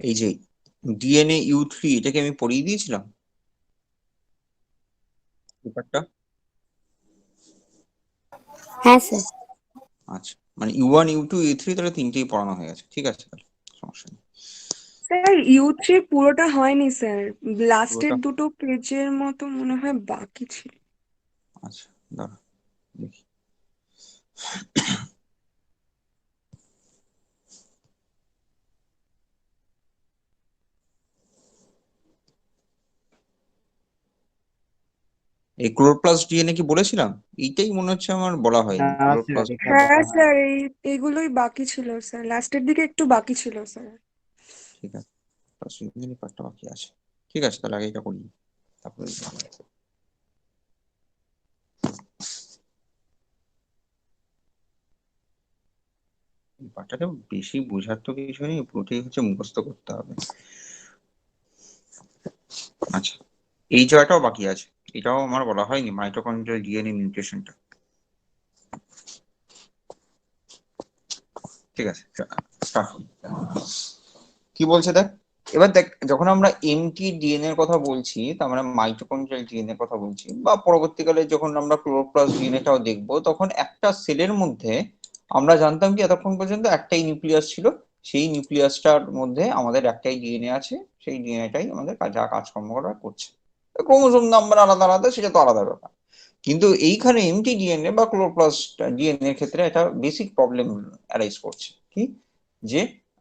এই যে DNA U3, এটাকে আমি পড়িয়ে দিয়েছিলাম ব্যাপারটা। হ্যাঁ স্যার। আচ্ছা, মানে U1 U2 U3 তাহলে তিনটেই পড়ানো হয়ে গেছে, ঠিক আছে, তাহলে সমস্যা নেই। স্যার ইউ3 পুরোটা হয়নি স্যার, লাস্টের পুরোটা? দুটো পেজের মতো মনে হয় বাকি ছিল। আচ্ছা, দাঁড়া দেখি। এই ক্লোরোপ্লাস্ট ডিএনএ কি বলেছিলাম? এইটাই মনে হচ্ছে আমার বলা হয়নি, না স্যার, ক্লোরোপ্লাস্ট। এটা হ্যাঁ বলা স্যার, হয়নি। এইগুলোই বাকি ছিল স্যার, লাস্টের দিকে একটু বাকি ছিল স্যার। ঠিক আছে, পার্টটা বাকি আছে। ঠিক আছে, তাহলে আগে এটা করি, তারপরে এই পার্টটাতে বেশি বোঝার তো কিছু নেই, পুরোটাই হচ্ছে মুখস্থ করতে হবে। আচ্ছা, এই জায়গাটাও বাকি আছে, এটাও আমার বলা হয়নি, মাইটোকন্ড্রিয়াল ডিএনএ মিউটেশনটা। ঠিক আছে, start করি। কি বলছে দেখ, এবার দেখ, যখন আমরা এমটি ডিএনএ এর কথা বলছি, তার মানে মাইটোকন্ড্রিয়াল ডিএনএ এর কথা বলছি, বা পরবর্তীকালে যখন আমরা ক্লোরোপ্লাস্ট ডিএনএটাও দেখবো, তখন একটা সেলের মধ্যে আমরা জানতাম কি এতক্ষণ পর্যন্ত একটাই নিউক্লিয়াস ছিল, সেই নিউক্লিয়াসটার মধ্যে আমাদের একটাই ডিএনএ আছে, সেই ডিএনএটাই আমাদের যা কাজকর্ম করা করছে। ক্রোমোসোম নাম্বার আলাদা আলাদা, সেটা তো আলাদা ব্যাপার। কিন্তু এইখানে এমটি ডিএনএ বা ক্লোরোপ্লাস্ট ডিএনএ এর ক্ষেত্রে একটা বেসিক প্রবলেম অ্যারাইজ করছে, কি যে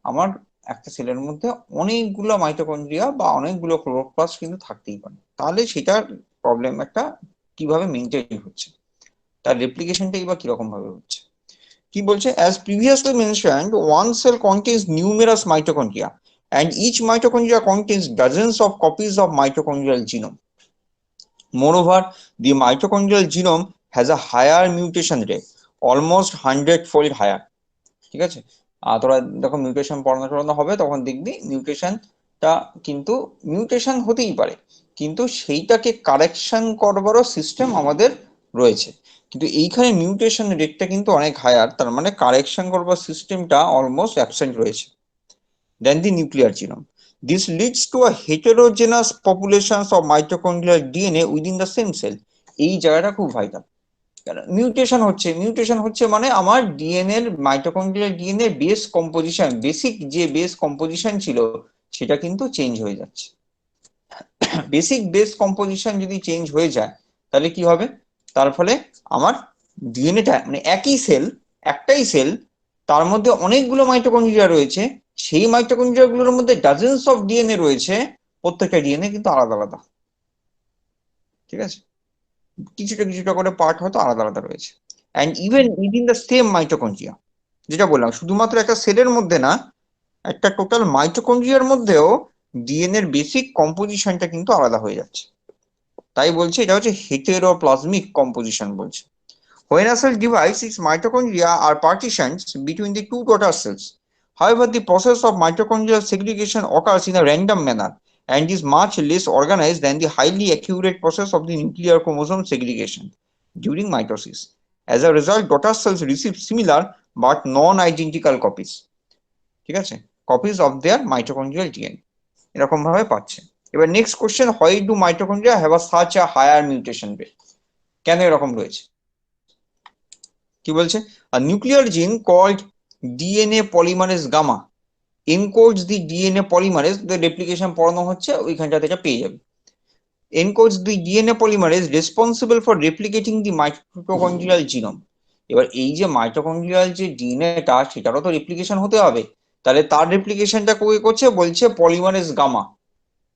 আমার একটা সেলের মধ্যে অনেকগুলো মাইটোকন্ড্রিয়া বা অনেকগুলো ক্লোরোপ্লাস্ট কিন্তু থাকতেই পারে, তাহলে সেটার প্রবলেম একটা কিভাবে মেনটেন হচ্ছে, তার রেপ্লিকেশনটাই বা কিরকম ভাবে হচ্ছে। কি বলছে, as previously mentioned, one cell contains numerous mitochondria and each mitochondria contains dozens of copies of mitochondrial genome. Moreover, the mitochondrial genome has a higher mutation rate, almost 100-fold higher. ঠিক আছে, তোরা যখন মিউটেশন পড়ানো হবে তখন দেখবি মিউটেশনটা কিন্তু mutation হতেই পারে, কিন্তু সেইটাকে কারেকশন করবারও সিস্টেম আমাদের রয়েছে, কিন্তু এইখানে মিউটেশন রেটটা কিন্তু অনেক হায়ার, তার মানে কারেকশন করবার সিস্টেমটা অলমোস্ট অ্যাবসেন্ট রয়েছে than the nuclear genome. This leads to a heterogeneous populations of mitochondrial DNA within the same cell. এই জায়গাটা খুব ভাইটাল। মিউটেশন হচ্ছে মানে আমার DNA mitochondrial DNA base composition, basic যে বেস কম্পোজিশন ছিল সেটা কিন্তু চেঞ্জ হয়ে যাচ্ছে। বেসিক বেস কম্পোজিশন যদি চেঞ্জ হয়ে যায় তাহলে কি হবে, তার ফলে আমার ডিএনএটা মানে একই সেল, একটাই সেল, তার মধ্যে অনেকগুলো মাইটোকন্ড্রিয়া রয়েছে, সেই মাইটোকন্ড্রিয়া গুলোর মধ্যে ডাজেন্স অফ ডিএনএ রয়েছে, প্রত্যেকটা ডিএনএ কিন্তু আলাদা আলাদা। ঠিক আছে, কিছুটা কিছুটা করে পার্ট হয়তো আলাদা আলাদা রয়েছে, and even within the same mitochondria, যেটা বললাম শুধুমাত্র একটা সেলের মধ্যে না, একটা টোটাল মাইটোকন্ড্রিয়ার মধ্যেও ডিএনএ এর বেসিক কম্পোজিশনটা কিন্তু আলাদা হয়ে যাচ্ছে। তাই বলছে এটা হচ্ছে হেটেরোপ্লাজমিক কম্পোজিশন বলছে। When a cell divides, its mitochondria are partitions between the two daughter cells. However, the process of mitochondrial segregation occurs in a random manner and is much less organized than the highly accurate process of the nuclear chromosome segregation during mitosis. As a result, daughter cells receive similar but non-identical copies. ঠিক আছে, copies of their mitochondrial DNA এরকম ভাবে পাচ্ছে। এবার next question, why do mitochondria have a such a higher mutation rate? কেন এরকম রয়েছে? কি বলছে, a nuclear gene called DNA polymerase gamma encodes the DNA polymerase, the replication পড়ানো হচ্ছে ওইখানটা থেকে পেয়ে যাবে, encodes the DNA polymerase responsible for replicating the mitochondrial genome. এবার এই যে মাইটোকন্ড্রিয়াল যে ডিএনএটা সেটারও তো রেপ্লিকেশন হতে হবে, তাহলে তার রেপ্লিকেশনটা করছে বলছে পলিমারেজ গামা,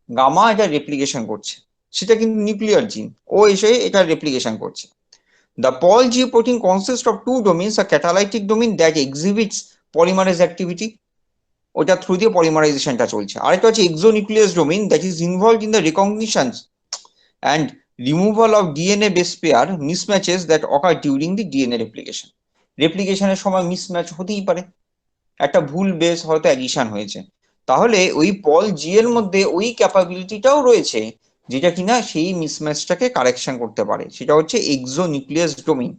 গামা এটা রেপ্লিকেশন করছে, সেটা কিন্তু নিউক্লিয়ার জিন, ও এসে এটা রেপ্লিকেশন করছে। The Pol G protein consists of two domains, a catalytic domain that exhibits polymerase activity, ওটা থ্রু দিয়ে পলিমারাইজেশনটা চলছে, আরেকটা হচ্ছে exonuclease domain that is involved in the recognition and removal of DNA base pair mismatches that occur during the DNA replication. রেপ্লিকেশনের সময় mismatch হতেই পারে, একটা ভুল বেস হয়তো অ্যাডিশন হয়েছে, তাহলে ওই পল জি এর মধ্যে ওই ক্যাপাবিলিটিটাও রয়েছে যেটা কিনা সেই মিসম্যাচটাকে কারেকশন করতে পারে, সেটা হচ্ছে exonuclease domain.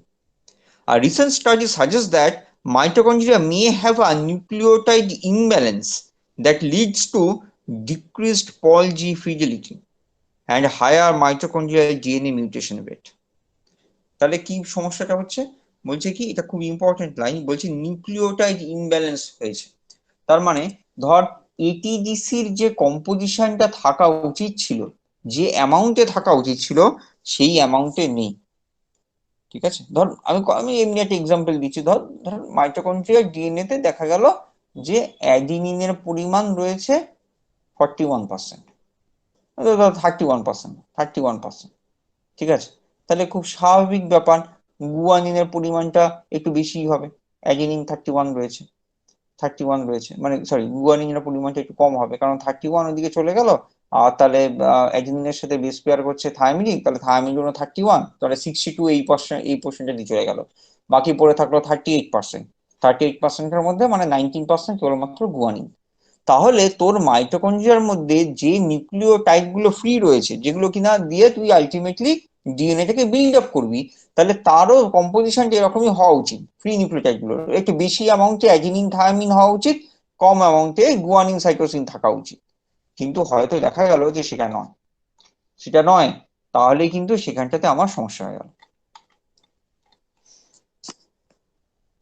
A recent study suggests that mitochondria may have a nucleotide imbalance that leads to decreased Pol G fidelity and higher mitochondrial DNA mutation rate. তাহলে কি সমস্যাটা হচ্ছে, বলছে কি, এটা খুব ইম্পর্টেন্ট লাইন, বলছে নিউক্লিওটাইড ইমব্যালেন্স হয়েছে। তার মানে ধর এটিডিসির যে কম্পোজিশনটা থাকা উচিত ছিল, যে অ্যামাউন্টে থাকা উচিত ছিল, সেই অ্যামাউন্টে নেই। ঠিক আছে, ধর আমি এমনি একটা এক্সাম্পল দিচ্ছি। ধর ধর মাইটোকন্ড্রিয়ার ডিএনএ তে দেখা গেল যে অ্যাডিনিনের পরিমাণ রয়েছে 41%, 31%। ঠিক আছে, তাহলে খুব স্বাভাবিক ব্যাপার, গুয়ানিনের পরিমাণটা একটু বেশি হবে। অ্যাডিনিন 31 রয়েছে, মানে সরি, গুয়ানিনের পরিমাণটা একটু কম হবে, কারণ 31 ওদিকে চলে গেল। আর তাহলে অ্যাডিনিনের সাথে বেস পেয়ার করছে থায়ামিন, তাহলে থায়ামিন জন্য 31, তাহলে 62 এই পোর্শনটা দিয়ে চলে গেল। বাকি পড়ে থাকলো 38%। 38%-এর মধ্যে মানে 19% কেবলমাত্র গুয়ানিন। তাহলে তোর মাইটোকন্ড্রিয়ার মধ্যে যে নিউক্লিওটাইড গুলো ফ্রি রয়েছে, যেগুলো কিনা দিয়ে তুই আলটিমেটলি ডিএনএ টাকে বিল্ড আপ করবি, তাহলে তারও কম্পোজিশনটা এরকমই হওয়া উচিত। ফ্রি নিউক্লিওটাইড গুলো একটু বেশি অ্যামাউন্টে অ্যাডিনিন থায়ামিন হওয়া উচিত, কম অ্যামাউন্টে গুয়ানিন সাইটোসিন থাকা উচিত। কিন্তু হয়তো দেখা গেল যে সেটা নয়, তাহলে কিন্তু সেখানটাতে আমার সমস্যা হয়ে গেল।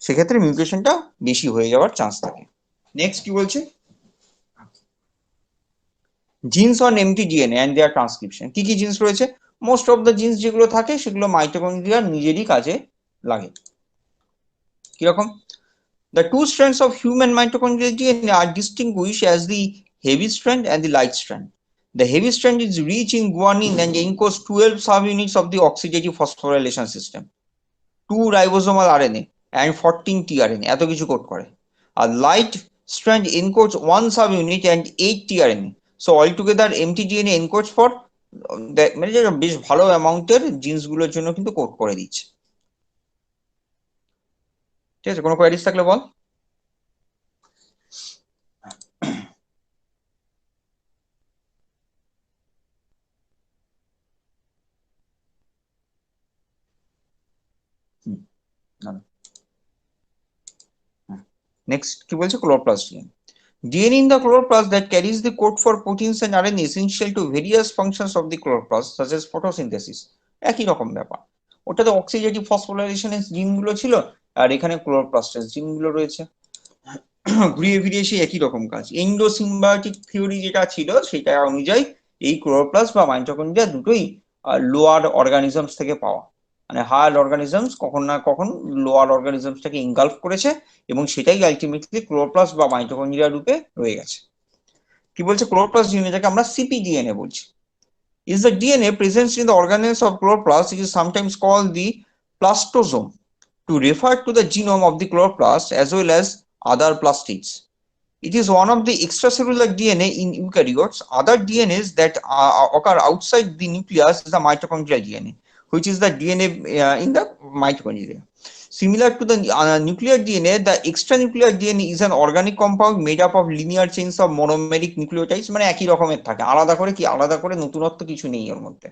সেক্ষেত্রে মিউটেশনটা বেশি হয়ে যাওয়ার চান্স থাকে। নেক্সট কি বলছে, genes on MT DNA and their transcription. কি কি জিনস রয়েছে? মোস্ট অফ দ্য জিনস যেগুলো থাকে সেগুলো মাইটোকন্ড্রিয়ার নিজেরই কাজে লাগে। কিরকম? The two strands of human mitochondrial DNA are distinguished as the heavy strand and the light strand. The heavy strand is rich in guanine and encodes 12 subunits of the oxidative phosphorylation system, 2 ribosomal RNA and 14 tRNA, এত কিছু code করে। আর light strand encodes 1 subunit and 8 tRNA. So altogether mtDNA encodes for মানে বেশ ভালো অ্যামাউন্টের জিন্সগুলোর জন্য কিন্তু code করে দিচ্ছে। ঠিক আছে, কোনো কোয়ারিজ থাকলে বল। নেক্সট কি বলছে, chloroplast DNA. DNA in the chloroplast that carries the code for proteins and RNA essential to various functions of the chloroplast such as photosynthesis. একই রকম ব্যাপার, ওটাতে অক্সিডেটিভ ফসফোরাইলেশনের জিনগুলো ছিল, আর এখানে ক্লোরোপ্লাস্টের জিনগুলো রয়েছে। ঘুরিয়ে ফিরিয়ে সেই একই রকম কাজ। এন্ডোসিম্বায়োটিক থিওরি যেটা ছিল সেটা অনুযায়ী এই ক্লোরোপ্লাস্ট বা মাইটোকন্ড্রিয়া দুটোই লোয়ার অর্গানিজমস থেকে পাওয়া, মানে হায়ার অর্গানিজমস কখন না কখন লোয়ার অর্গানিজমসটাকে ইনগালফ করেছে, এবং সেটাই আলটিমেটলি ক্লোরোপ্লাস্ট বা মাইটোকন্ড্রিয়া রূপে রয়ে গেছে। কি বলছে, ক্লোরোপ্লাস্ট ডিএনএ, যাকে আমরা সিপিডিএনএ বলছি, is the DNA present in the organelles of chloroplast. It is sometimes called the plastosome to refer to the genome of the chloroplast as well as other plastids. It is one of the extracellular DNA in eukaryotes. Other DNAs that occur outside the nucleus is the mitochondrial DNA, which is the DNA in the mitochondria. Similar to the nuclear DNA, the extranuclear DNA is an organic compound made up of linear chains of monomeric nucleotides, মানে একই রকমের থাকে, আলাদা করে নতুনত্ব কিছু নেই এর মধ্যে,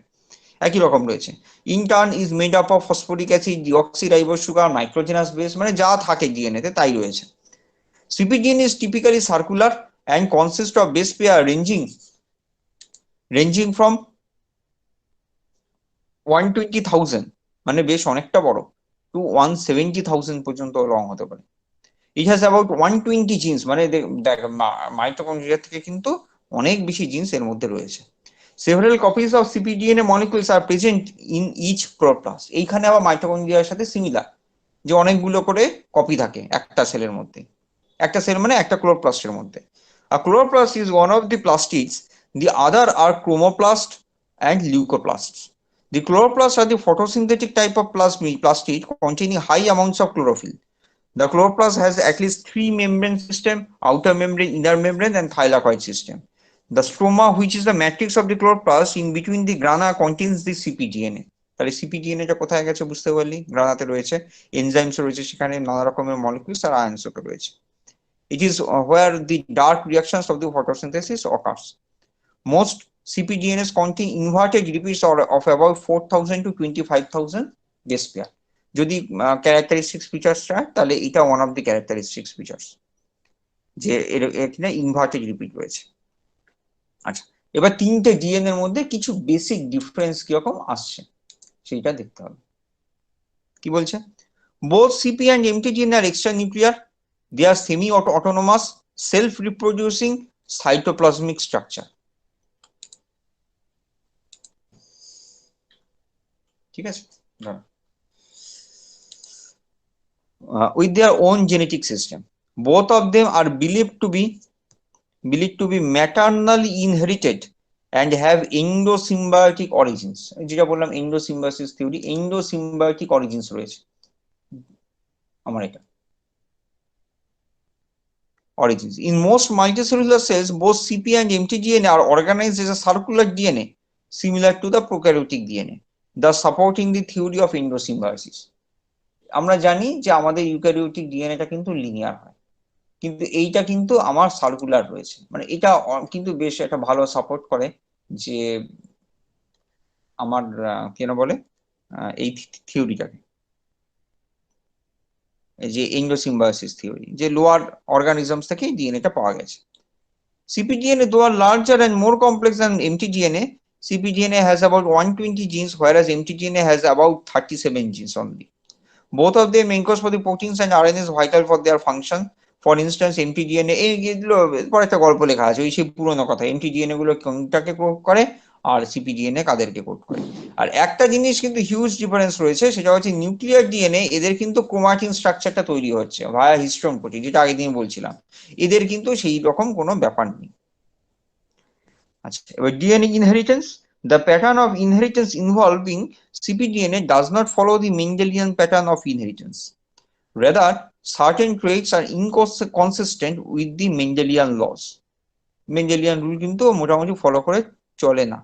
একই রকম রয়েছে। In turn is made up of phosphoric acid, deoxyribose sugar, nitrogenous base, মানে যা থাকে ডিএনএ তে তাই রয়েছে। CpDNA is typically circular and consists of base pair ranging from 120,000, মানে বেশ অনেকটা বড়, to 170,000 পর্যন্ত লং হতে পারে। It has about 120 genes, মানে মাইটোকন্ড্রিয়া থেকে কিন্তু অনেক বেশি জিনস এর মধ্যে রয়েছে। Several copies of cpDNA molecules are present in each chloroplast. এইখানে আবার মাইটোকন্ড্রিয়ার সাথে সিমিলার, যে অনেকগুলো করে কপি থাকে একটা সেলের মধ্যে, একটা সেল মানে একটা ক্লোরোপ্লাস্টের মধ্যে। A chloroplast is one of the plastids, the other are chromoplast and leucoplasts. The chloroplasts are the photosynthetic type of plastid containing high amounts of chlorophyll. The chloroplast has at least 3 membrane system: outer membrane, inner membrane and thylakoid system. The stroma, which is the matrix of the chloroplast in between the grana, contains the cpDNA. তাহলে cpDNA টা কোথায় গেছে বুঝতে পারলি, গ্রানাতে রয়েছে, enzymes রয়েছে সেখানে, নানা রকমের মলিকিউলস আর আয়নস রয়েছে। It is where the dark reactions of the photosynthesis occurs. Most cpDNAs contain inverted repeats of about 4,000 to 25,000 base pair. যদি characteristic features চায় তাহলে এটা one of the characteristic features. যে এখানে ইনভার্টেড রিপিট রয়েছে। আচ্ছা, এবার তিনটে ডিএনএ এর মধ্যে কিছু বেসিক ডিফারেন্স কিরকম আসছে সেইটা দেখতে হবে। কি বলছে? both CP and mtDNA are extranuclear. They are semi-autonomous, self-reproducing cytoplasmic structure. ঠিক আছে, with their own genetic system. Both of them are believed to be maternally inherited and have endosymbiotic origins. যেটা বললাম endosymbiosis theory, endosymbiotic origins রয়েছে আমার এটা। Origins. In most multicellular cells, both CP and mtDNA are organized as a circular DNA, similar to the prokaryotic DNA, thus supporting the theory of endosymbiosis. আমরা জানি যে আমাদের eukaryotic ডিএনএটা কিন্তু linear হয়, কিন্তু এইটা কিন্তু আমার সার্কুলার রয়েছে, মানে এটা কিন্তু বেশ একটা ভালো সাপোর্ট করে যে আমার কেন বলে এই থিওরিটাকে, যে এন্ডোসিম্বায়োসিস থিওরি, যে লোয়ার অর্গানিজমস থেকে ডিএনএটা পাওয়া গেছে। CpDNA, though are larger and more complex than mtDNA, CpDNA has about 120 genes, whereas mtDNA has about 37 genes only. Both of them encode for the proteins and RNAs vital for their function. For instance, mtDNA এগুলো পরে একটা গল্প লেখা আছে, ওই সেই পুরোনো কথা, mtDNA গুলো কোনটাকে কোড করে আর CpDNA কাদেরকে কোড করে। আর একটা জিনিস কিন্তু হিউজ ডিফারেন্স রয়েছে, সেটা হচ্ছে নিউক্লিয়ার ডিএনএ এদের কিন্তু ক্রোমাটিন স্ট্রাকচারটা তৈরি হচ্ছে ভায়া হিস্টোন প্রোটিন, যেটা আগের দিন বলছিলাম, এদের কিন্তু সেই রকম কোনো ব্যাপার নেই। আচ্ছা, এবার DNA inheritance, the pattern of inheritance involving CpDNA does not follow the Mendelian pattern of inheritance. Rather, certain traits are inconsistent with the Mendelian laws. Mendelian rule কিন্তু মোটামুটি ফলো করে চলে না।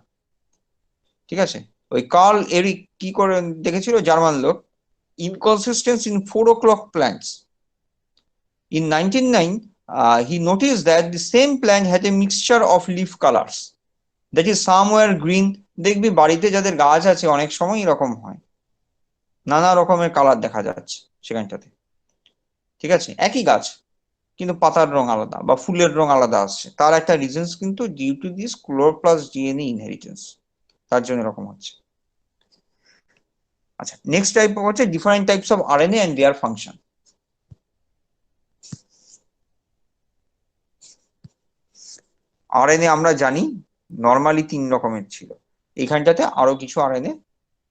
ঠিক আছে, ওই কার্ল এরিক কি করে দেখেছিল, জার্মান লোক, inconsistency in 4 o'clock plants. In 1909, he noticed that the same plant had a mixture of leaf colors. That is somewhere green. দেখবি বাড়িতে যাদের গাছ আছে অনেক সময় এরকম হয়, নানা রকমের কালার দেখা যাচ্ছে সেখানটাতে। ঠিক আছে, একই গাছ কিন্তু পাতার রং আলাদা বা ফুলের রং আলাদা আসছে, তার একটা রিজনস কিন্তু due to this chloroplast DNA inheritance, তার জন্য এরকম হচ্ছে। আচ্ছা, নেক্সট টাইপ হচ্ছে different types of RNA and their function. RNA আমরা জানি নর্মালি 3 রকমের ছিল, এইখানটাতে আরো কিছু আরএনএ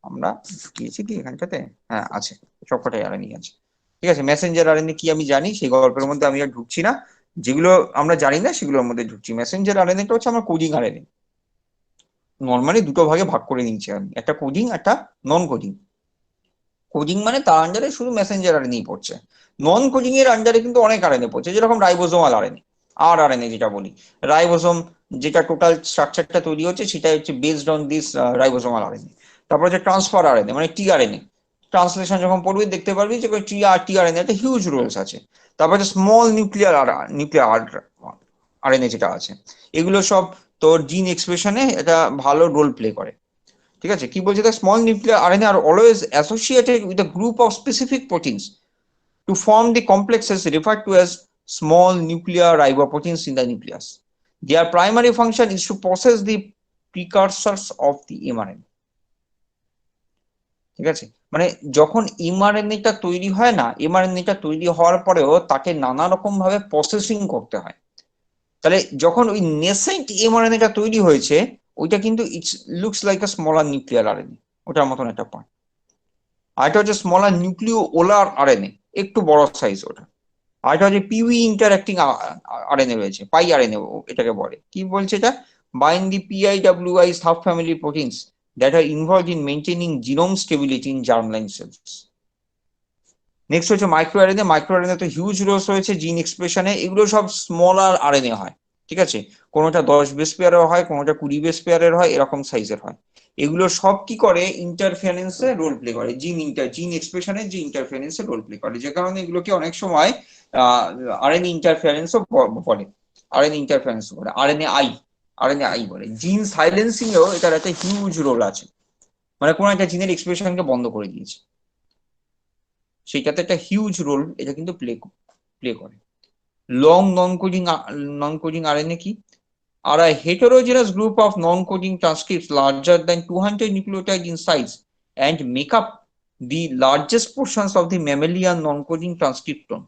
আমরা দিয়েছি কি এখানটাতে, হ্যাঁ আছে, সবকটাই আরএনএ আছে। ঠিক আছে, মেসেঞ্জার আরএনএ কি আমি জানি, সেই গল্পের মধ্যে আমি আর ঢুকছি না, যেগুলো আমরা জানি না সেগুলোর মধ্যে ঢুকছি। মেসেঞ্জার আরএনএটা হচ্ছে আমার কোডিং আরএনএ, নর্মালি দুটো ভাগে ভাগ করে নিয়েছি আমি, একটা কোডিং একটা নন কোডিং। কোডিং মানে তার আন্ডারে শুধু মেসেঞ্জার আরএনএ পড়ছে, নন কোডিং এর আন্ডারে কিন্তু অনেক আরএনএ পড়ছে, যেরকম রাইবোজোমাল আরএনএ, আর আরএনএ যেটা বলি, রাইবোজোম যেটা টোটাল স্ট্রাকচারটা তৈরি হচ্ছে সেটা হচ্ছে based on this ribosomal RNA. তারপর হচ্ছে ট্রান্সফার আরএনএ মানে টিআরএনএ, ট্রান্সলেশন যখন পড়বি দেখতে পারবি যে টিআরএনএ একটা হিউজ রোলস আছে। তারপর হচ্ছে স্মল নিউক্লিয়ার আরএনএ যেটা আছে, এগুলো সব তোর জিন এক্সপ্রেশনে এটা ভালো রোল প্লে করে। ঠিক আছে, কি বলছে, the small nuclear RNA are always associated with a group of specific proteins to form the complexes referred to as small nuclear riboproteins in the nucleus. Their primary function is to process the precursors of the mRNA. ঠিক আছে, মানে যখন mRNA-টা তৈরি হয় না, mRNA-টা তৈরি হওয়ার পরেও তাকে নানা রকম ভাবে প্রসেসিং করতে হয়। তাহলে যখন ওই নেসেন্ট mRNA-টা তৈরি হয়েছে, ওইটা কিন্তু it's looks like a smaller nuclear RNA, ওটার মতন একটা পার্ট। আর এটা হচ্ছে স্মলার নিউক্লিও ওলার আরএনএ, একটু বড় সাইজ ওটা। আর এটা হচ্ছে পিউই ইন্টারঅ্যাক্টিং আরএনএ রয়েছে, পাই আরএনএ এটাকে বলে। কি বলছে এটা, bind the PIWI subfamily proteins that are involved in maintaining genome stability in germline cells. Next হচ্ছে মাইক্রো আরএনএ। মাইক্রো আরএনএ তো হিউজ রোলস রয়েছে জিন এক্সপ্রেশনে, এগুলো সব স্মলার আরএনএ হয়। ঠিক আছে, কোনোটা 10 বেস পেয়ারের হয়, কোনোটা 20 বেস পেয়ারের হয়, এরকম সাইজের হয়। এগুলো সব কি করে, ইন্টারফারেন্সে রোল প্লে করে, জিন এক্সপ্রেশনের যে ইন্টারফারেন্সে রোল প্লে করে, যে কারণে এগুলোকে অনেক সময় আরএনএ ইন্টারফারেন্সও বলে, আরএনএ ইন্টারফারেন্স বলে, আরএনএ আই বলে। জিন সাইলেন্সিং এও এটার একটা হিউজ রোল আছে, মানে কোনো একটা জিনের এক্সপ্রেশনকে বন্ধ করে দিয়েছে, সেইটাতে একটা হিউজ রোল এটা কিন্তু প্লে করে। লং নন কোডিং আরএনএ কি? Are a heterogeneous group of non-coding transcripts larger than 200 nucleotides in size and make up the largest portions of the mammalian non-coding transcriptome.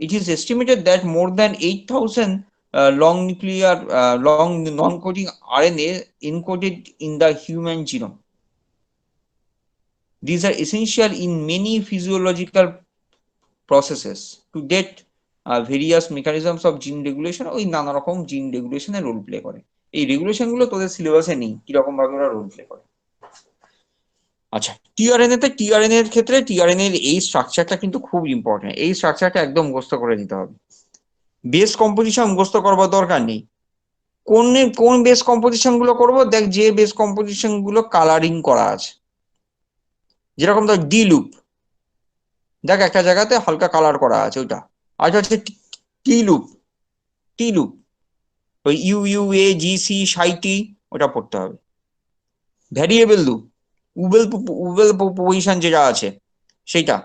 It is estimated that more than 8,000 long non-coding RNA encoded in the human genome. These are essential in many physiological processes. To date, various mechanisms of জিন regulation, ওই নানা রকম জিন রেগুলেশনে role play করে। এই regulation গুলো তোদের সিলেবাসে নেই, কিরকম ভাবে ওরা রোল প্লে করে। আচ্ছা, টিআরএনএ এর ক্ষেত্রে টিআরএনএ এর এই স্ট্রাকচারটা কিন্তু খুব ইম্পর্টেন্ট। এই স্ট্রাকচারটা একদম মুখস্থ করে নিতে হবে। বেস কম্পোজিশন মুখস্থ করবার দরকার নেই। কোন বেস কম্পোজিশন গুলো করবো, দেখ যে বেস কম্পোজিশন গুলো কালারিং করা আছে, যেরকম ধর ডি লুপ, দেখ একটা জায়গাতে হালকা কালার করা আছে ওইটা। আর হচ্ছে টি লুপ, ওই UUAGC সাইটি, ওটা পড়তে হবে। ভ্যারিয়েবল লুপ, উবেল পজিশন যেটা আছে সেটা,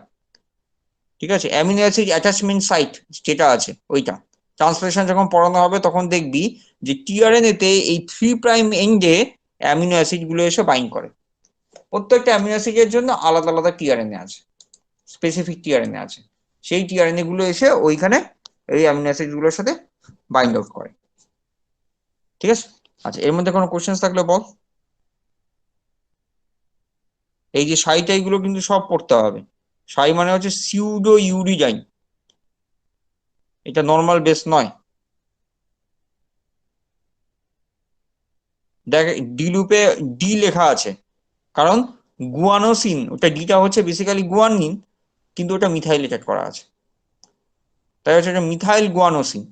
ঠিক আছে। অ্যামিনো অ্যাসিড অ্যাটাচমেন্ট সাইট যেটা আছে ওইটা। ট্রান্সলেশন যখন পড়ানো হবে তখন দেখবি যে টিআরএনএ তে এই 3' এন্ডে অ্যামিনো অ্যাসিড গুলো এসে বাইন্ড করে। প্রত্যেকটা অ্যামিনো অ্যাসিডের জন্য আলাদা আলাদা টিআরএনএ আছে, স্পেসিফিক টিআরএনএ আছে। সেই টিআরএনএ গুলো এসে ওইখানে এই অ্যামিনো অ্যাসিড গুলোর সাথে বাইন্ড আউট করে, ঠিক আছে। আচ্ছা, এর মধ্যে কোনো কোশ্চেন থাকলে বল। এই যে সাইটাই গুলো কিন্তু সব পড়তে হবে। সাই মানে হচ্ছে সিউডো ইউরিডাইন, এটা নর্মাল বেস নয়। দেখ ডি লুপে ডি লেখা আছে কারণ গুয়ানোসিন, ওটা ডিটা হচ্ছে বেসিক্যালি গুয়ানিন, কিন্তু ওটা মিথাইলেটেড করা আছে, তাই হচ্ছে এটা মিথাইল গুয়ানোসিন।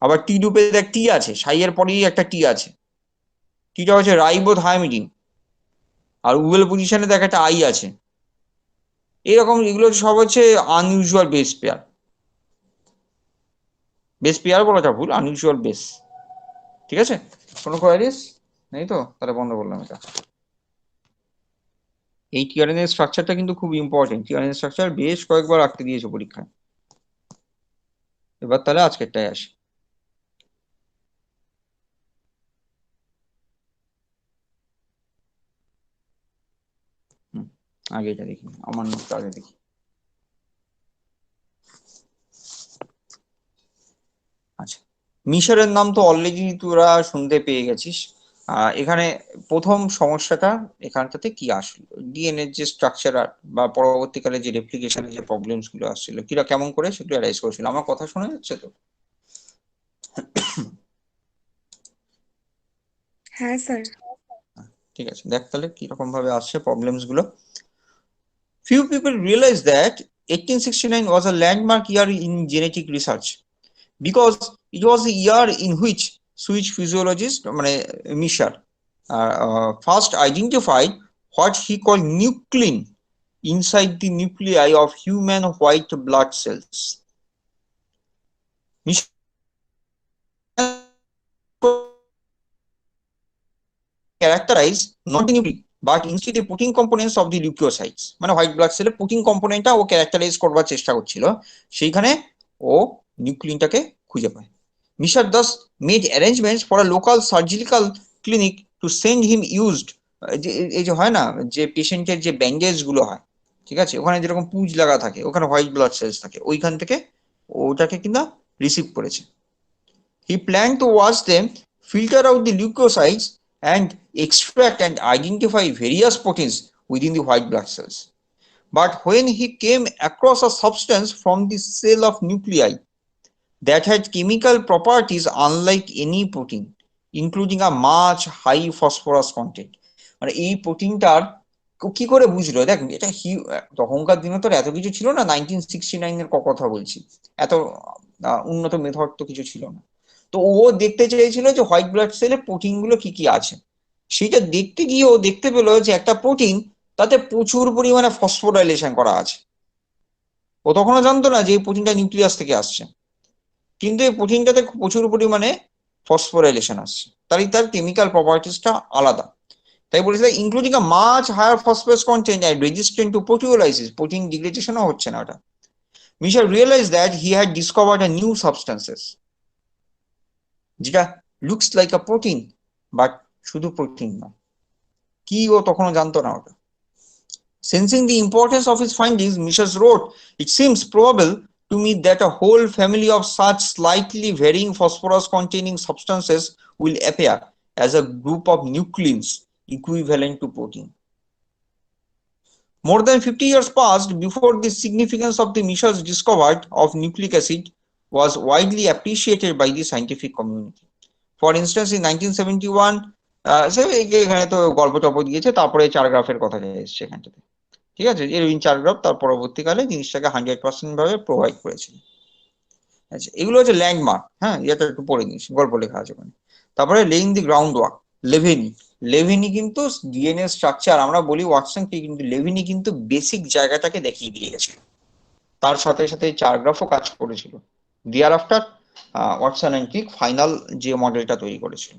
আবার টি লুপে দেখ টি আছে, সাইয়ের পরেই একটা টি আছে, টিটা হচ্ছে রাইবোথায়ামিডিন। আর উবেল পজিশনে দেখ একটা আই আছে। এরকম এগুলো সব হচ্ছে আনইউজুয়াল বেস পেয়ার বলাটা ভুল, আনইউজুয়াল বেস, ঠিক আছে। কোনো কোয়ারিজ নেই তো, তাহলে বন্ধ করলাম এটা। এই টিআরএনএ স্ট্রাকচারটা কিন্তু খুব ইম্পর্টেন্ট। টিআরএনএ স্ট্রাকচার বেশ কয়েকবার রাখতে দিয়েছে পরীক্ষায়। এবার তাহলে আজকেরটাই আসে। আগে এটা দেখি, আমার নোটটা আগে দেখি। আচ্ছা, মিশরের নাম তো অলরেডি তোরা শুনতে পেয়ে গেছিস। এখানে প্রথম সমস্যাটা এখানটাতে কি আসলো, ডিএনএ যে স্ট্রাকচার বা পরবর্তীকালে যে রেপ্লিকেশনের যে প্রবলেমস গুলো আসছিল, কিরা কেমন করে সেগুলো অ্যারাইজ করেছিল। আমার কথা শোনা যাচ্ছে তো? হ্যাঁ স্যার। ঠিক আছে, দেখ তাহলে কিরকম ভাবে আসছে প্রবলেমস গুলো। Few people realize that 1869 was a landmark year in genetic research because it was the year in which Swiss physiologist মানে মিশার first identified what he called nuclein inside the nuclei of human white blood cells. Characterize not the nuclei but instead the protein components of the leukocytes, মানে white blood সেলের protein কম্পোনেন্টটা ও characterise করবার চেষ্টা করছিল, সেইখানে ও নিউক্লিনটাকে খুঁজে পায়। মিশার thus made arrangements for a local surgical clinic to send him used, এই যে হয় না যে পেশেন্টের যে ব্যান্ডেজ গুলো হয়, ঠিক আছে, ওখানে যেরকম পুঁজ লাগা থাকে, ওখানে হোয়াইট ব্লাড সেলস থাকে, ওইখান থেকে ওটাকে কিনা রিসিভ করেছে। He planned to watch them, filter out the leukocytes and extract and identify various proteins within the white blood cells. But when he came across a substance from the cell of nuclei that had chemical properties unlike any protein, including a much high phosphorus content, মানে এই প্রোটিনটার কি করে বুঝলো? দেখ এটা তখনকার দিনে তো এত কিছু ছিল না, 1969 এর কথা বলছি, এত উন্নত মেথড তো কিছু ছিল না। তো ও দেখতে চেয়েছিল যে হোয়াইট ব্লাড সেলে প্রোটিন গুলো কি কি আছে। সেটা দেখতে গিয়ে ও দেখতে পেলো যে একটা প্রোটিন, তাতে প্রচুর পরিমাণে ফসফোরাইলেশন করা আছে। ও তখনও জানতো না যে এই প্রোটিনটা নিউক্লিয়াস থেকে আসছে, কিন্তু এই প্রোটিনটাতে প্রচুর পরিমাণে ফসফোরাইলেশন আসছে, তার কেমিক্যাল প্রপার্টিসটা আলাদা। তাই বলেছিল including a much higher phosphorus content and resistant to proteolysis, protein ডিগ্রেডেশনও হচ্ছে না ওটা, Michel realized that he had discovered a new substances যেটা looks like a protein but শুধু প্রোটিন না, কি ও তখনও জানতো না ওটা। Sensing the importance of his findings, Michel wrote, "It seems probable to me that a whole family of such slightly varying phosphorus-containing substances will appear as a group of nucleins equivalent to protein." More than 50 years passed before the significance of the Michel's discovery of nucleic acid was widely appreciated by the scientific community. For instance, in 1971, এখানে তো গল্প টল্প দিয়েছে, তারপরে চার গ্রাফের কথা এসছে এখানটাতে, ঠিক আছে, এরবিন চার গ্রাফ তার পরবর্তীকালে জিনিসটাকে 100% ভাবে প্রোভাইড করেছিল। আচ্ছা, এগুলো হচ্ছে ল্যান্ডমার্ক, হ্যাঁ, এটা একটু পড়ে নিস, গল্প লেখা আছে ওখানে। তারপরে লেইং দি গ্রাউন্ড ওয়ার্ক, লেভেনি। লেভেনি কিন্তু ডিএনএ স্ট্রাকচার আমরা বলি ওয়াটসন কি, কিন্তু লেভেনি কিন্তু বেসিক জায়গাটাকে দেখিয়ে দিয়ে গেছে, তার সাথে সাথে চার গ্রাফও কাজ করেছিল। There after Watson and Crick final যে মডেলটা তৈরি করেছিল।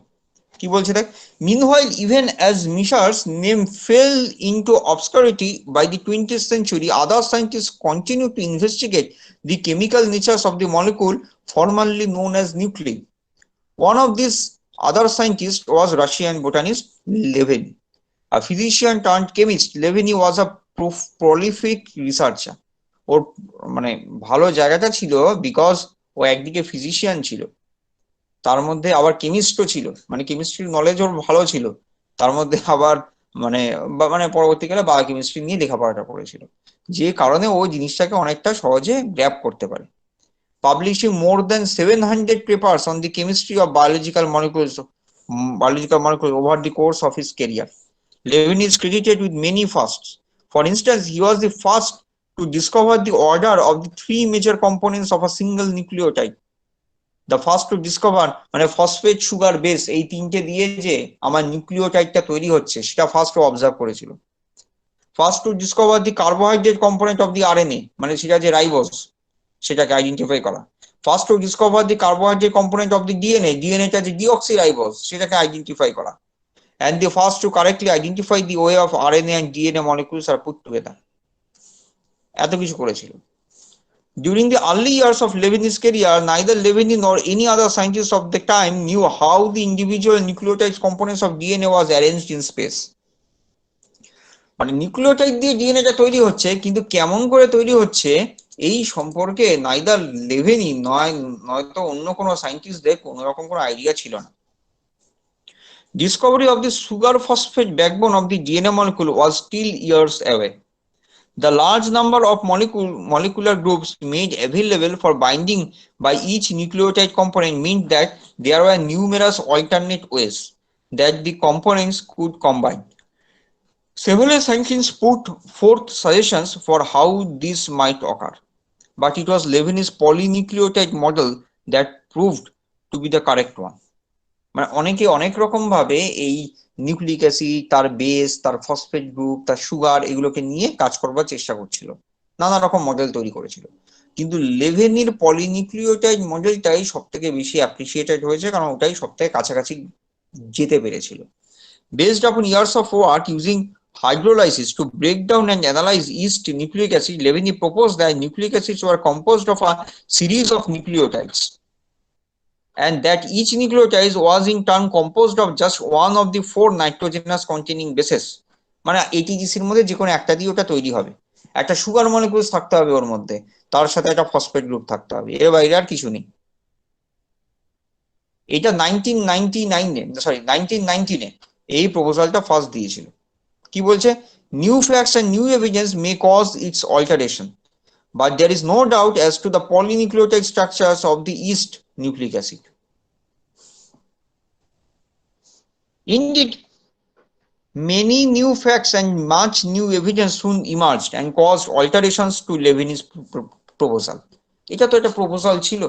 কি বলছে দেখ, meanwhile even as Michel's name fell into obscurity by the 20th century, other scientists continued to investigate the chemical natures of the molecule formerly known as nuclei. One of these other scientists was Russian botanist Levin. A physician turned chemist, Levin was a prolific researcher. ওর মানে ভালো জায়গাটা ছিল because ও একদিকে physician ছিল, তার মধ্যে আবার কেমিস্টও ছিল, মানে কেমিস্ট্রির নলেজ ওর ভালো ছিল, তার মধ্যে আবার মানে পরবর্তীকালে বায়োকেমিস্ট্রি নিয়ে লেখাপড়াটা করেছিল, যে কারণে ও জিনিসটাকে অনেকটা সহজে গ্র্যাব করতে পারে। Publishing more than 700 papers on the chemistry of biological molecules over the course of his career, Levin is credited with many firsts. For instance, he was the first to discover the order of the three major components of a single nucleotide. The first to discover মানে phosphate sugar base এই তিনটে দিয়ে যে আমার নিউক্লিওটাইডটা তৈরি হচ্ছে সেটা ফার্স্ট অবজার্ভ করেছিল। First to discover the carbohydrate component of the RNA, মানে সেটা যে রাইবোজ সেটাকে আইডেন্টিফাই করা। First to discover the carbohydrate component of the DNA, ডিএনএটা যে ডিঅক্সিরাইবোজ সেটাকে আইডেন্টিফাই করা। And the first to correctly identify the way of RNA and DNA molecules are put together. এত কিছু করেছিল। During the early years of Levin's career, neither Levin nor any other scientist of the time knew how the individual nucleotide components of DNA was arranged in space. মানে nucleotide দিয়ে ডিএনএটা তৈরি হচ্ছে, কিন্তু কেমন করে তৈরি হচ্ছে এই সম্পর্কে নাইদার লেভেনি নয়তো অন্য কোনো সায়েন্টিস্টদের কোনো রকম কোনো আইডিয়া ছিল না। Discovery of the sugar phosphate backbone of the DNA molecule was still years away. The large number of molecular groups made available for binding by each nucleotide component meant that there were numerous alternate ways that the components could combine. Several scientists put forth suggestions for how this might occur, but it was Levin's polynucleotide model that proved to be the correct one. মানে অনেকে অনেক রকম ভাবে এই nucleic acid, তার base, তার phosphate group, তার sugar, এগুলোকে নিয়ে কাজ করবার চেষ্টা করছিল, নানা রকম মডেল তৈরি করেছিল, কিন্তু লেভেনির পলিনিউক্লিওটাইড মডেলটাই সব থেকে বেশি অ্যাপ্রিসিয়েটেড হয়েছে, কারণ ওটাই সব থেকে কাছাকাছি যেতে পেরেছিল। বেসড আপন years of work using hydrolysis to break down and analyze yeast nucleic acid, Leveni proposed that nucleic acids were composed of a series of nucleotides, and that each nucleotide was in turn composed of just one of the four nitrogenous containing bases. মানে এটিজিসির মধ্যে যে কোনো একটা দিয়ে ওটা তৈরি হবে, একটা সুগার মলিকিউলস থাকতে হবে ওর মধ্যে, তার সাথে একটা ফসফেট গ্রুপ থাকতে হবে, এর বাইরে আর কিছু নেই। এটা 1919 এই প্রপোজালটা ফার্স্ট দিয়েছিল। কি বলছে, new facts and new evidence may cause its alteration, but there is no doubt as to the polynucleotide structures of the yeast nucleic acid. Indeed, many new facts and much new evidence soon emerged and caused alterations to Levin's proposal. এটা তো একটা proposal ছিল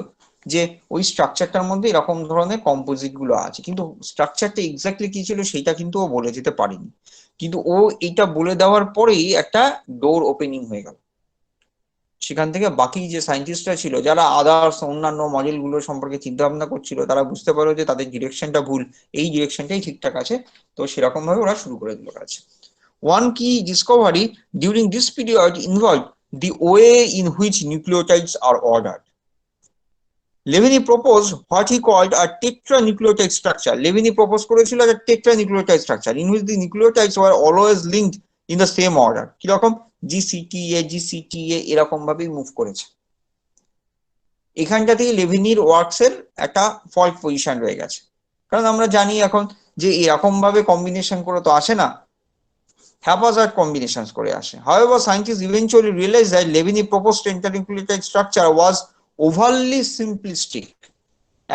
যে ওই স্ট্রাকচারটার মধ্যে এরকম ধরনের composite গুলো আছে, কিন্তু স্ট্রাকচারটা এক্স্যাক্টলি কি ছিল সেটা কিন্তু ও বলে যেতে পারেনি, কিন্তু ও এটা বলে দেওয়ার পরেই একটা ডোর ওপেনিং হয়ে গেল। সেখান থেকে বাকি যে সায়েন্টিস্টরা ছিল, যারা আদার্স অন্যান্য মডেল গুলো সম্পর্কে চিন্তা ভাবনা করছিল, তারা বুঝতে পারলো যে তাদের ডিরেকশনটা ভুল, এই ডিরেকশনটাই ঠিকঠাক আছে, তো সেরকম ভাবে ওরা শুরু করে দিল কাজ। One key discovery during this period involved the way in which nucleotides are ordered. Levine proposed what he called a tetranucleotide structure. Levine proposed করেছিল একটা tetranucleotide structure in which the nucleotides were always linked in the same order. কিরকম GCTA GCTA এরকম ভাবেই move করেছে। এখানটা থেকে লেভিনির works এর একটা ফল্ট পজিশন রয়ে গেছে, কারণ আমরা জানি এখন যে এরকম ভাবে কম্বিনেশন করে তো আসে না, haphazard combinations করে আসে। However, scientists eventually realized that Levine proposed tetranucleotide structure was overly simplistic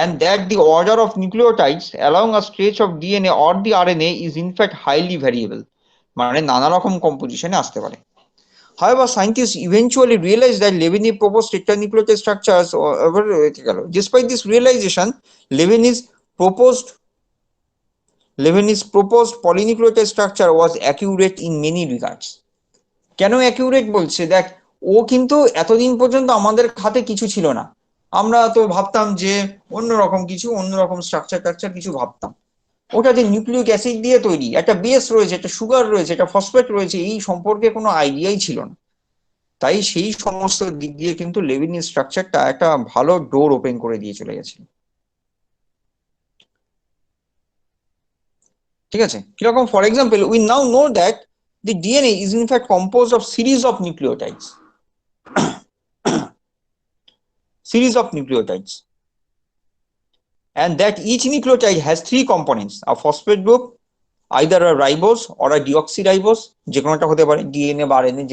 and that the order of nucleotides along a stretch of DNA or the RNA is in fact highly variable, মানে নানা রকম কম্পোজিশনে আসতে পারে। However, scientists eventually realized that Levine proposed tetranucleotide structures. Despite this realization, Levine's proposed polynucleotide structure was accurate in many regards. কেন accurate বলছে? দেখ, ও কিন্তু এতদিন পর্যন্ত আমাদের হাতে কিছু ছিল না, আমরা তো ভাবতাম যে অন্যরকম স্ট্রাকচার কিছু ভাবতাম। ওটা যে নিউক্লিক অ্যাসিড দিয়ে তৈরি, একটা বেস রয়েছে, একটা সুগার রয়েছে, একটা ফসফেট রয়েছে, এই সম্পর্কে কোনো আইডিয়াই ছিল না। তাই সেই সমস্ত দিক দিয়ে কিন্তু লেভিনের স্ট্রাকচারটা একটা ভালো ডোর ওপেন করে দিয়ে চলে গেছিল। ঠিক আছে, কিরকম? For example, we now know that the DNA is in fact composed of series of nucleotides. And that each nucleotide has three components: a phosphate group, either a ribose or a deoxyribose, যে কোনোটা হতে পারে, DNA বা RNA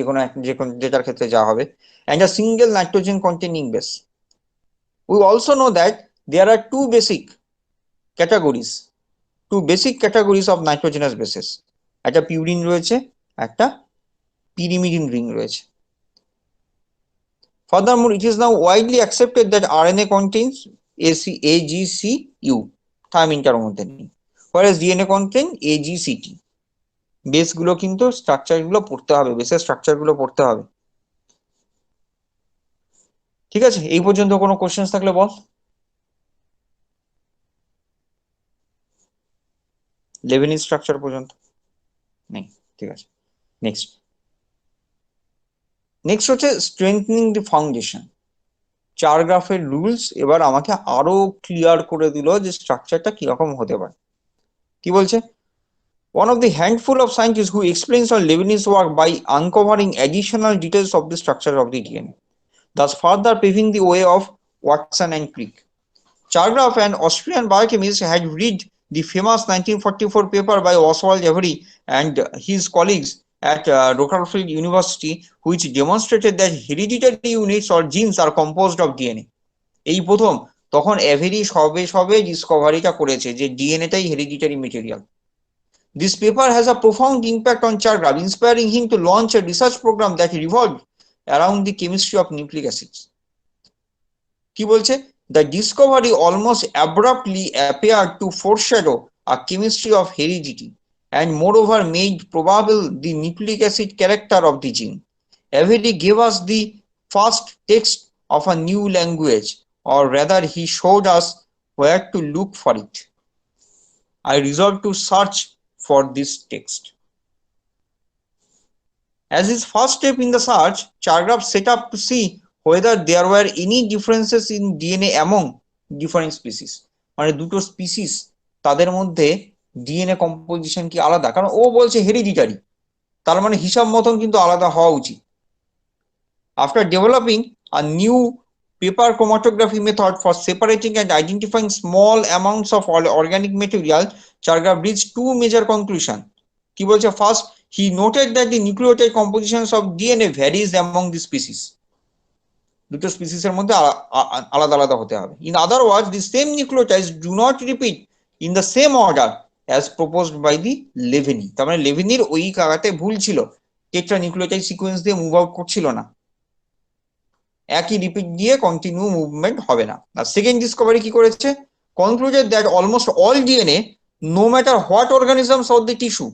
যেটার ক্ষেত্রে যা হবে, and a single nitrogen containing base. We also know that there are two basic categories of nitrogenous bases. একটা পিউরিন রয়েছে, একটা pyrimidine ring রয়েছে। Furthermore, it is now widely accepted that RNA contains AGCU, থায়ামিনটার মধ্যে নেই, whereas DNA contain AGCT. বেসগুলো কিন্তু স্ট্রাকচারগুলো পড়তে হবে, বেসের স্ট্রাকচারগুলো পড়তে হবে। ঠিক আছে, এই পর্যন্ত কোনো কোশ্চেন থাকলে বল। লেভিন স্ট্রাকচার পর্যন্ত নেই, ঠিক আছে। নেক্সট হচ্ছে স্ট্রেংথেনিং দি ফাউন্ডেশন। চার গ্রাফের রুলস এবার আমাকে আরো ক্লিয়ার করে দিল যে স্ট্রাকচারটা কিরকম হতে পারে। কি বলছে? One of the handful of scientists who explains on Levine's work by uncovering additional details of the structure of the DNA, thus further paving the way of Watson and Crick. Chargaff, an Austrian biochemist, had read the famous 1944 paper by Oswald Avery and his colleagues at Rockefeller University, which demonstrated that hereditary units or genes are composed of DNA. এই প্রথম তখন এভেরি সবে ডিসকভারিটা করেছে যে ডিএনএটাই hereditary material. This paper has a profound impact on Chargaff, inspiring him to launch a research program that revolved around the chemistry of nucleic acids. কি বলছে? The discovery almost abruptly appeared to foreshadow a chemistry of heredity and moreover made probable the nucleic acid character of the gene. Avery gave us the first text of a new language, or rather he showed us where to look for it. I resolved to search for this text. As his first step in the search, Chargaff set up to see whether there were any differences in DNA among different species. মানে দুটো species তাদের মধ্যে DNA composition কি আলাদা, কারণ ও বলছে hereditary, তার মানে হিসাব মতন কিন্তু আলাদা হওয়া উচিত। After developing a new paper chromatography method for separating and identifying small amounts of organic material, Chargaff reached two major conclusions. কি বলছে? First, he noted that the nucleotide compositions of DNA varies among the species. দুটো স্পিসিসের মধ্যে আলাদা আলাদা হতে হবে। In other words, the same nucleotides do not repeat in the same order as proposed by the Levine. তার মানে লেভিনির ওই কাগাতে ভুল ছিল, টেট্রা নিউক্লিওটাইড সিকোয়েন্স দিয়ে মুভ আউট করছিল না, একই রিপিট দিয়ে কন্টিনিউ মুভমেন্ট হবে না। আর সেকেন্ড ডিসকভারি কি করেছে? concluded that almost all DNA, no matter what organisms or the tissue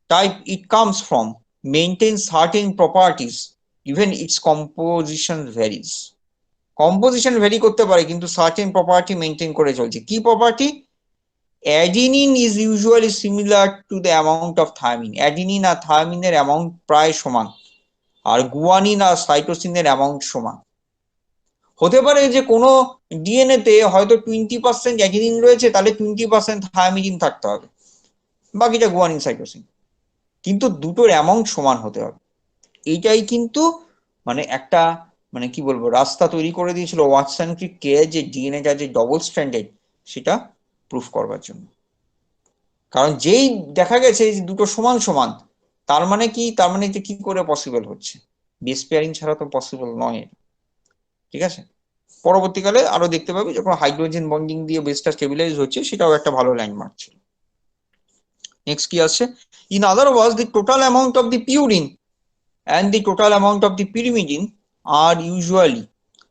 type it comes from, maintains certain properties, even its composition varies. Composition vary করতে পারে কিন্তু certain property maintain করে চলছে। কি property? Adenine is usually similar to the amount of thymine. Adenine আর থায়ামিনের amount প্রায় সমান। আর গুয়ানিন আর সাইটোসিনের অ্যামাউন্ট সমান। হতে পারে যে কোনো ডিএনএ তে হয়তো 20% অ্যাডিনিন রয়েছে, তাহলে 20% থায়ামিন থাকতে হবে, বাকিটা গুয়ানিন সাইটোসিন, কিন্তু দুটোর অ্যামাউন্ট সমান হতে হবে। এইটাই কিন্তু মানে একটা মানে কি বলবো রাস্তা তৈরি করে দিয়েছিল ওয়াটসন কে, যে ডিএনএটা যে ডবল স্ট্র্যান্ডেড সেটা প্রুফ করবার জন্য। কারণ যেই দেখা গেছে যে দুটো সমান সমান, তার মানে কি, তার মানে এটা কি করে পসিবল হচ্ছে? বেস পেয়ারিং ছাড়া তো পসিবল নয়। ঠিক আছে, পরবর্তীকালে আরো দেখতে পাবি যখন হাইড্রোজেন বন্ডিং দিয়ে বেসটা স্টেবিলাইজ হচ্ছে, সেটাও একটা ভালো ল্যান্ডমার্ক ছিল। নেক্সট কি আসছে, in other words the total amount of the purine and the total amount of the pyrimidine are usually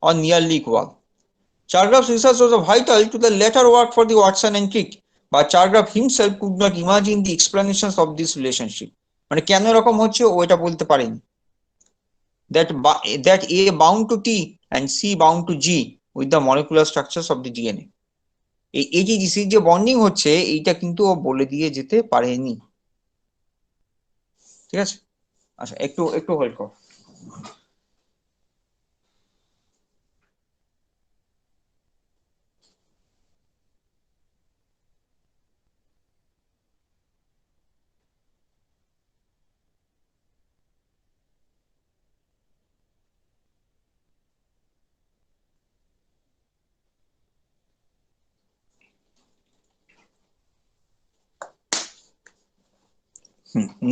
or nearly equal. Chargaff's research was vital to the later work for the Watson and Crick, but Chargaff himself could not imagine the explanations of this relationship. মানে কেন এরকম হচ্ছে ও এটা বলতে পারেনি। that A bound to T and C bound to G with the molecular structures of the DNA. এই AGGC যে bonding হচ্ছে এইটা কিন্তু ও বলে দিয়ে যেতে পারেনি। ঠিক আছে, আচ্ছা একটু একটু হোল্ড কর।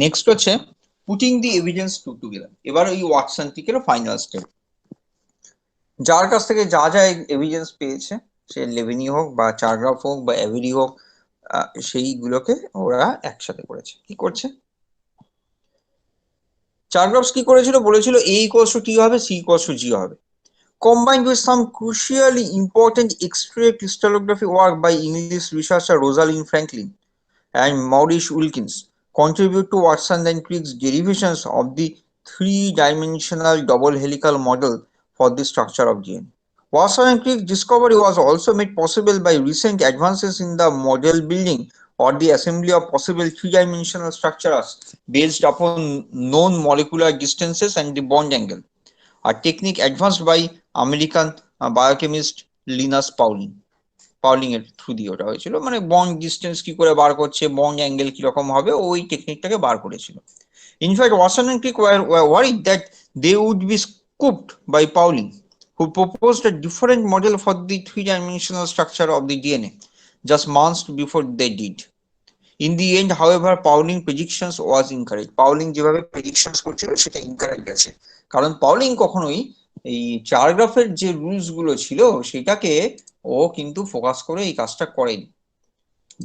নেক্সট হচ্ছে পুটিং দি এভিডেন্স টুগেদার। এবার ওই ওয়াটসন টিকের ফাইনাল স্টেপ, যার কাছ থেকে যা যা এভিডেন্স পেয়েছে, সে লেভিনি হোক বা চারগ্রাফ হোক বা এভেরি হোক, সেইগুলোকে ওরা একসাথে করেছে। কি করছে, চারগ্রাফস কি করেছিল, বলেছিল এ ইকুয়ালস টু টি হবে, সি ইকুয়ালস টু জি হবে। Combined with some crucially important X-ray crystallography work by English researcher Rosalind Franklin and Maurice Wilkins, contribute to Watson and Crick's derivations of the three-dimensional double helical model for the structure of DNA. Watson and Crick's discovery was also made possible by recent advances in the model building or the assembly of possible three-dimensional structures based upon known molecular distances and the bond angle, a technique advanced by American biochemist Linus Pauling. Pauling এর through দিয়ে ওটা হয়েছিল, মানে bond distance কি করে বার করছে, bond angle কিরকম হবে, ওই টেকনিকটাকে বার করেছিল। In fact Watson and Crick were worried that they would be scooped by Pauling, who proposed a different model for the three-dimensional structure of the DNA just months before they did. In the end, however, Pauling predictions was incorrect. Pauling যেভাবে predictions করছিল সেটা incorrect আছে, কারণ Pauling কখনোই এই চারগ্রাফের যে rules গুলো ছিল সেটাকে ও কিন্তু ফোকাস করে এই কাজটা করেনি,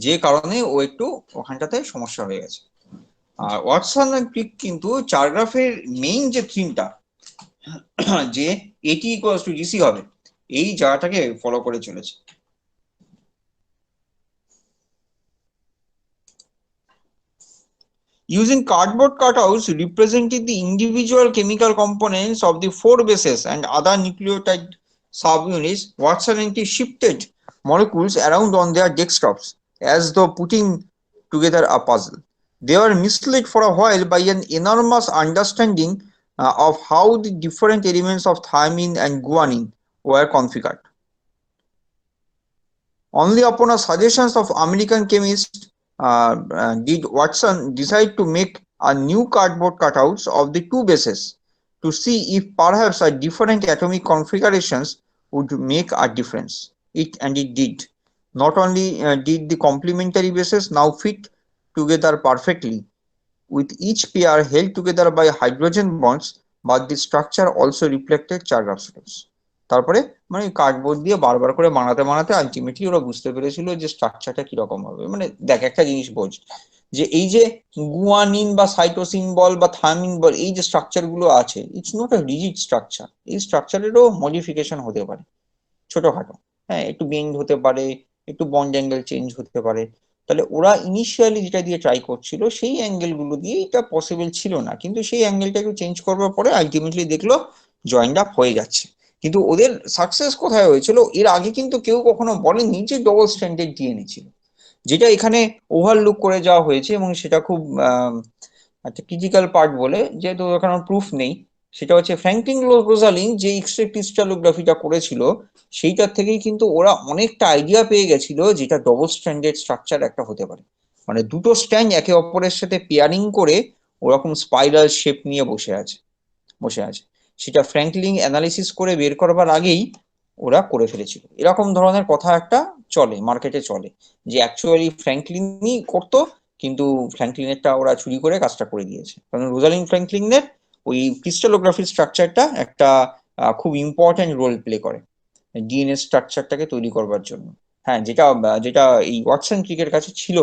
যে কারণে ও একটু ওখানটাতে সমস্যা হয়ে গেছে। আর ওয়াটসন এন্ড ক্রিক কিন্তু চারগ্রাফের মেইন যে থিমটা, যে এটি ইকুয়ালস টু জিসি হবে, এই জায়গাটাকে ফলো করে চলেছে। Using cardboard cutouts representing the individual chemical components of the four bases and other nucleotide subunits, Watson and Crick shifted molecules around on their desktops as though putting together a puzzle. They were misled for a while by an enormous understanding of how the different elements of thymine and guanine were configured. Only upon a suggestions of American chemist did Watson decide to make a new cardboard cutouts of the two bases to see if perhaps a different atomic configurations would make a difference. And it did. Not only did the complementary bases now fit together perfectly, with each pair held together by hydrogen bonds, but the structure also reflected Chargaff's rules. তারপরে মানে cardboard দিয়ে বারবার করে বানাতে বানাতে ultimately ওরা বুঝতে পেরেছিল যে স্ট্রাকচারটা কিরকম হবে। মানে দেখ একটা জিনিস বোঝ, যে এই যে গুয়ানিন বা সাইটোসিন বল বা থায়ামিন বল, এই যে স্ট্রাকচার গুলো আছে, it's not a rigid structure. এই স্ট্রাকচারেরও মডিফিকেশন হতে পারে ছোটখাটো, হ্যাঁ একটু বেন্ড হতে পারে, একটু বন্ড অ্যাঙ্গেল চেঞ্জ হতে পারে। তাহলে ওরা ইনিশিয়ালি যেটা দিয়ে ট্রাই করছিল সেই অ্যাঙ্গেল গুলো দিয়ে এটা পসিবল ছিল না, কিন্তু সেই অ্যাঙ্গেলটা একটু চেঞ্জ করবার পরে আলটিমেটলি দেখলো জয়েন্ট আপ হয়ে যাচ্ছে। কিন্তু ওদের সাকসেস কোথায় হয়েছিল, এর আগে কিন্তু কেউ কখনো বলেনি যে ডবল স্ট্র্যান্ডেড ডিএনএ ছিল, যেটা এখানে ওভারলুক করে যাওয়া হয়েছে। এবং সেটা খুব একটা ক্রিটিক্যাল পার্ট বলে, যেহেতু ওখানে প্রুফ নেই, সেটা হচ্ছে ফ্র্যাঙ্কলিন রোজালিন যে এক্স রে ক্রিস্টালোগ্রাফিটা করেছিল, সেইটার থেকেই কিন্তু ওরা অনেকটা আইডিয়া পেয়ে গেছিল যেটা ডবল স্ট্র্যান্ডেড স্ট্রাকচার একটা হতে পারে। মানে দুটো স্ট্র্যান্ড একে অপরের সাথে পেয়ারিং করে ওরকম স্পাইরাল শেপ নিয়ে বসে আছে। সেটা ফ্র্যাঙ্কলিন অ্যানালিসিস করে বের করবার আগেই ওরা করে ফেলেছিল। এরকম ধরনের কথা একটা চলে, মার্কেটে চলে, যে অ্যাকচুয়ালি ফ্র্যাঙ্কলিনই করতো, কিন্তু ফ্র্যাঙ্কলিনেরটা ওরা চুরি করে কাজটা করে দিয়েছে। কারণ রোজালিন ফ্র্যাঙ্কলিনের ওই ক্রিস্টালোগ্রাফি স্ট্রাকচারটা একটা খুব ইম্পর্টেন্ট রোল প্লে করে ডিএনএ স্ট্রাকচারটাকে তৈরি করবার জন্য। হ্যাঁ, যেটা যেটা এই ওয়াটসন ক্রিকের কাছে ছিল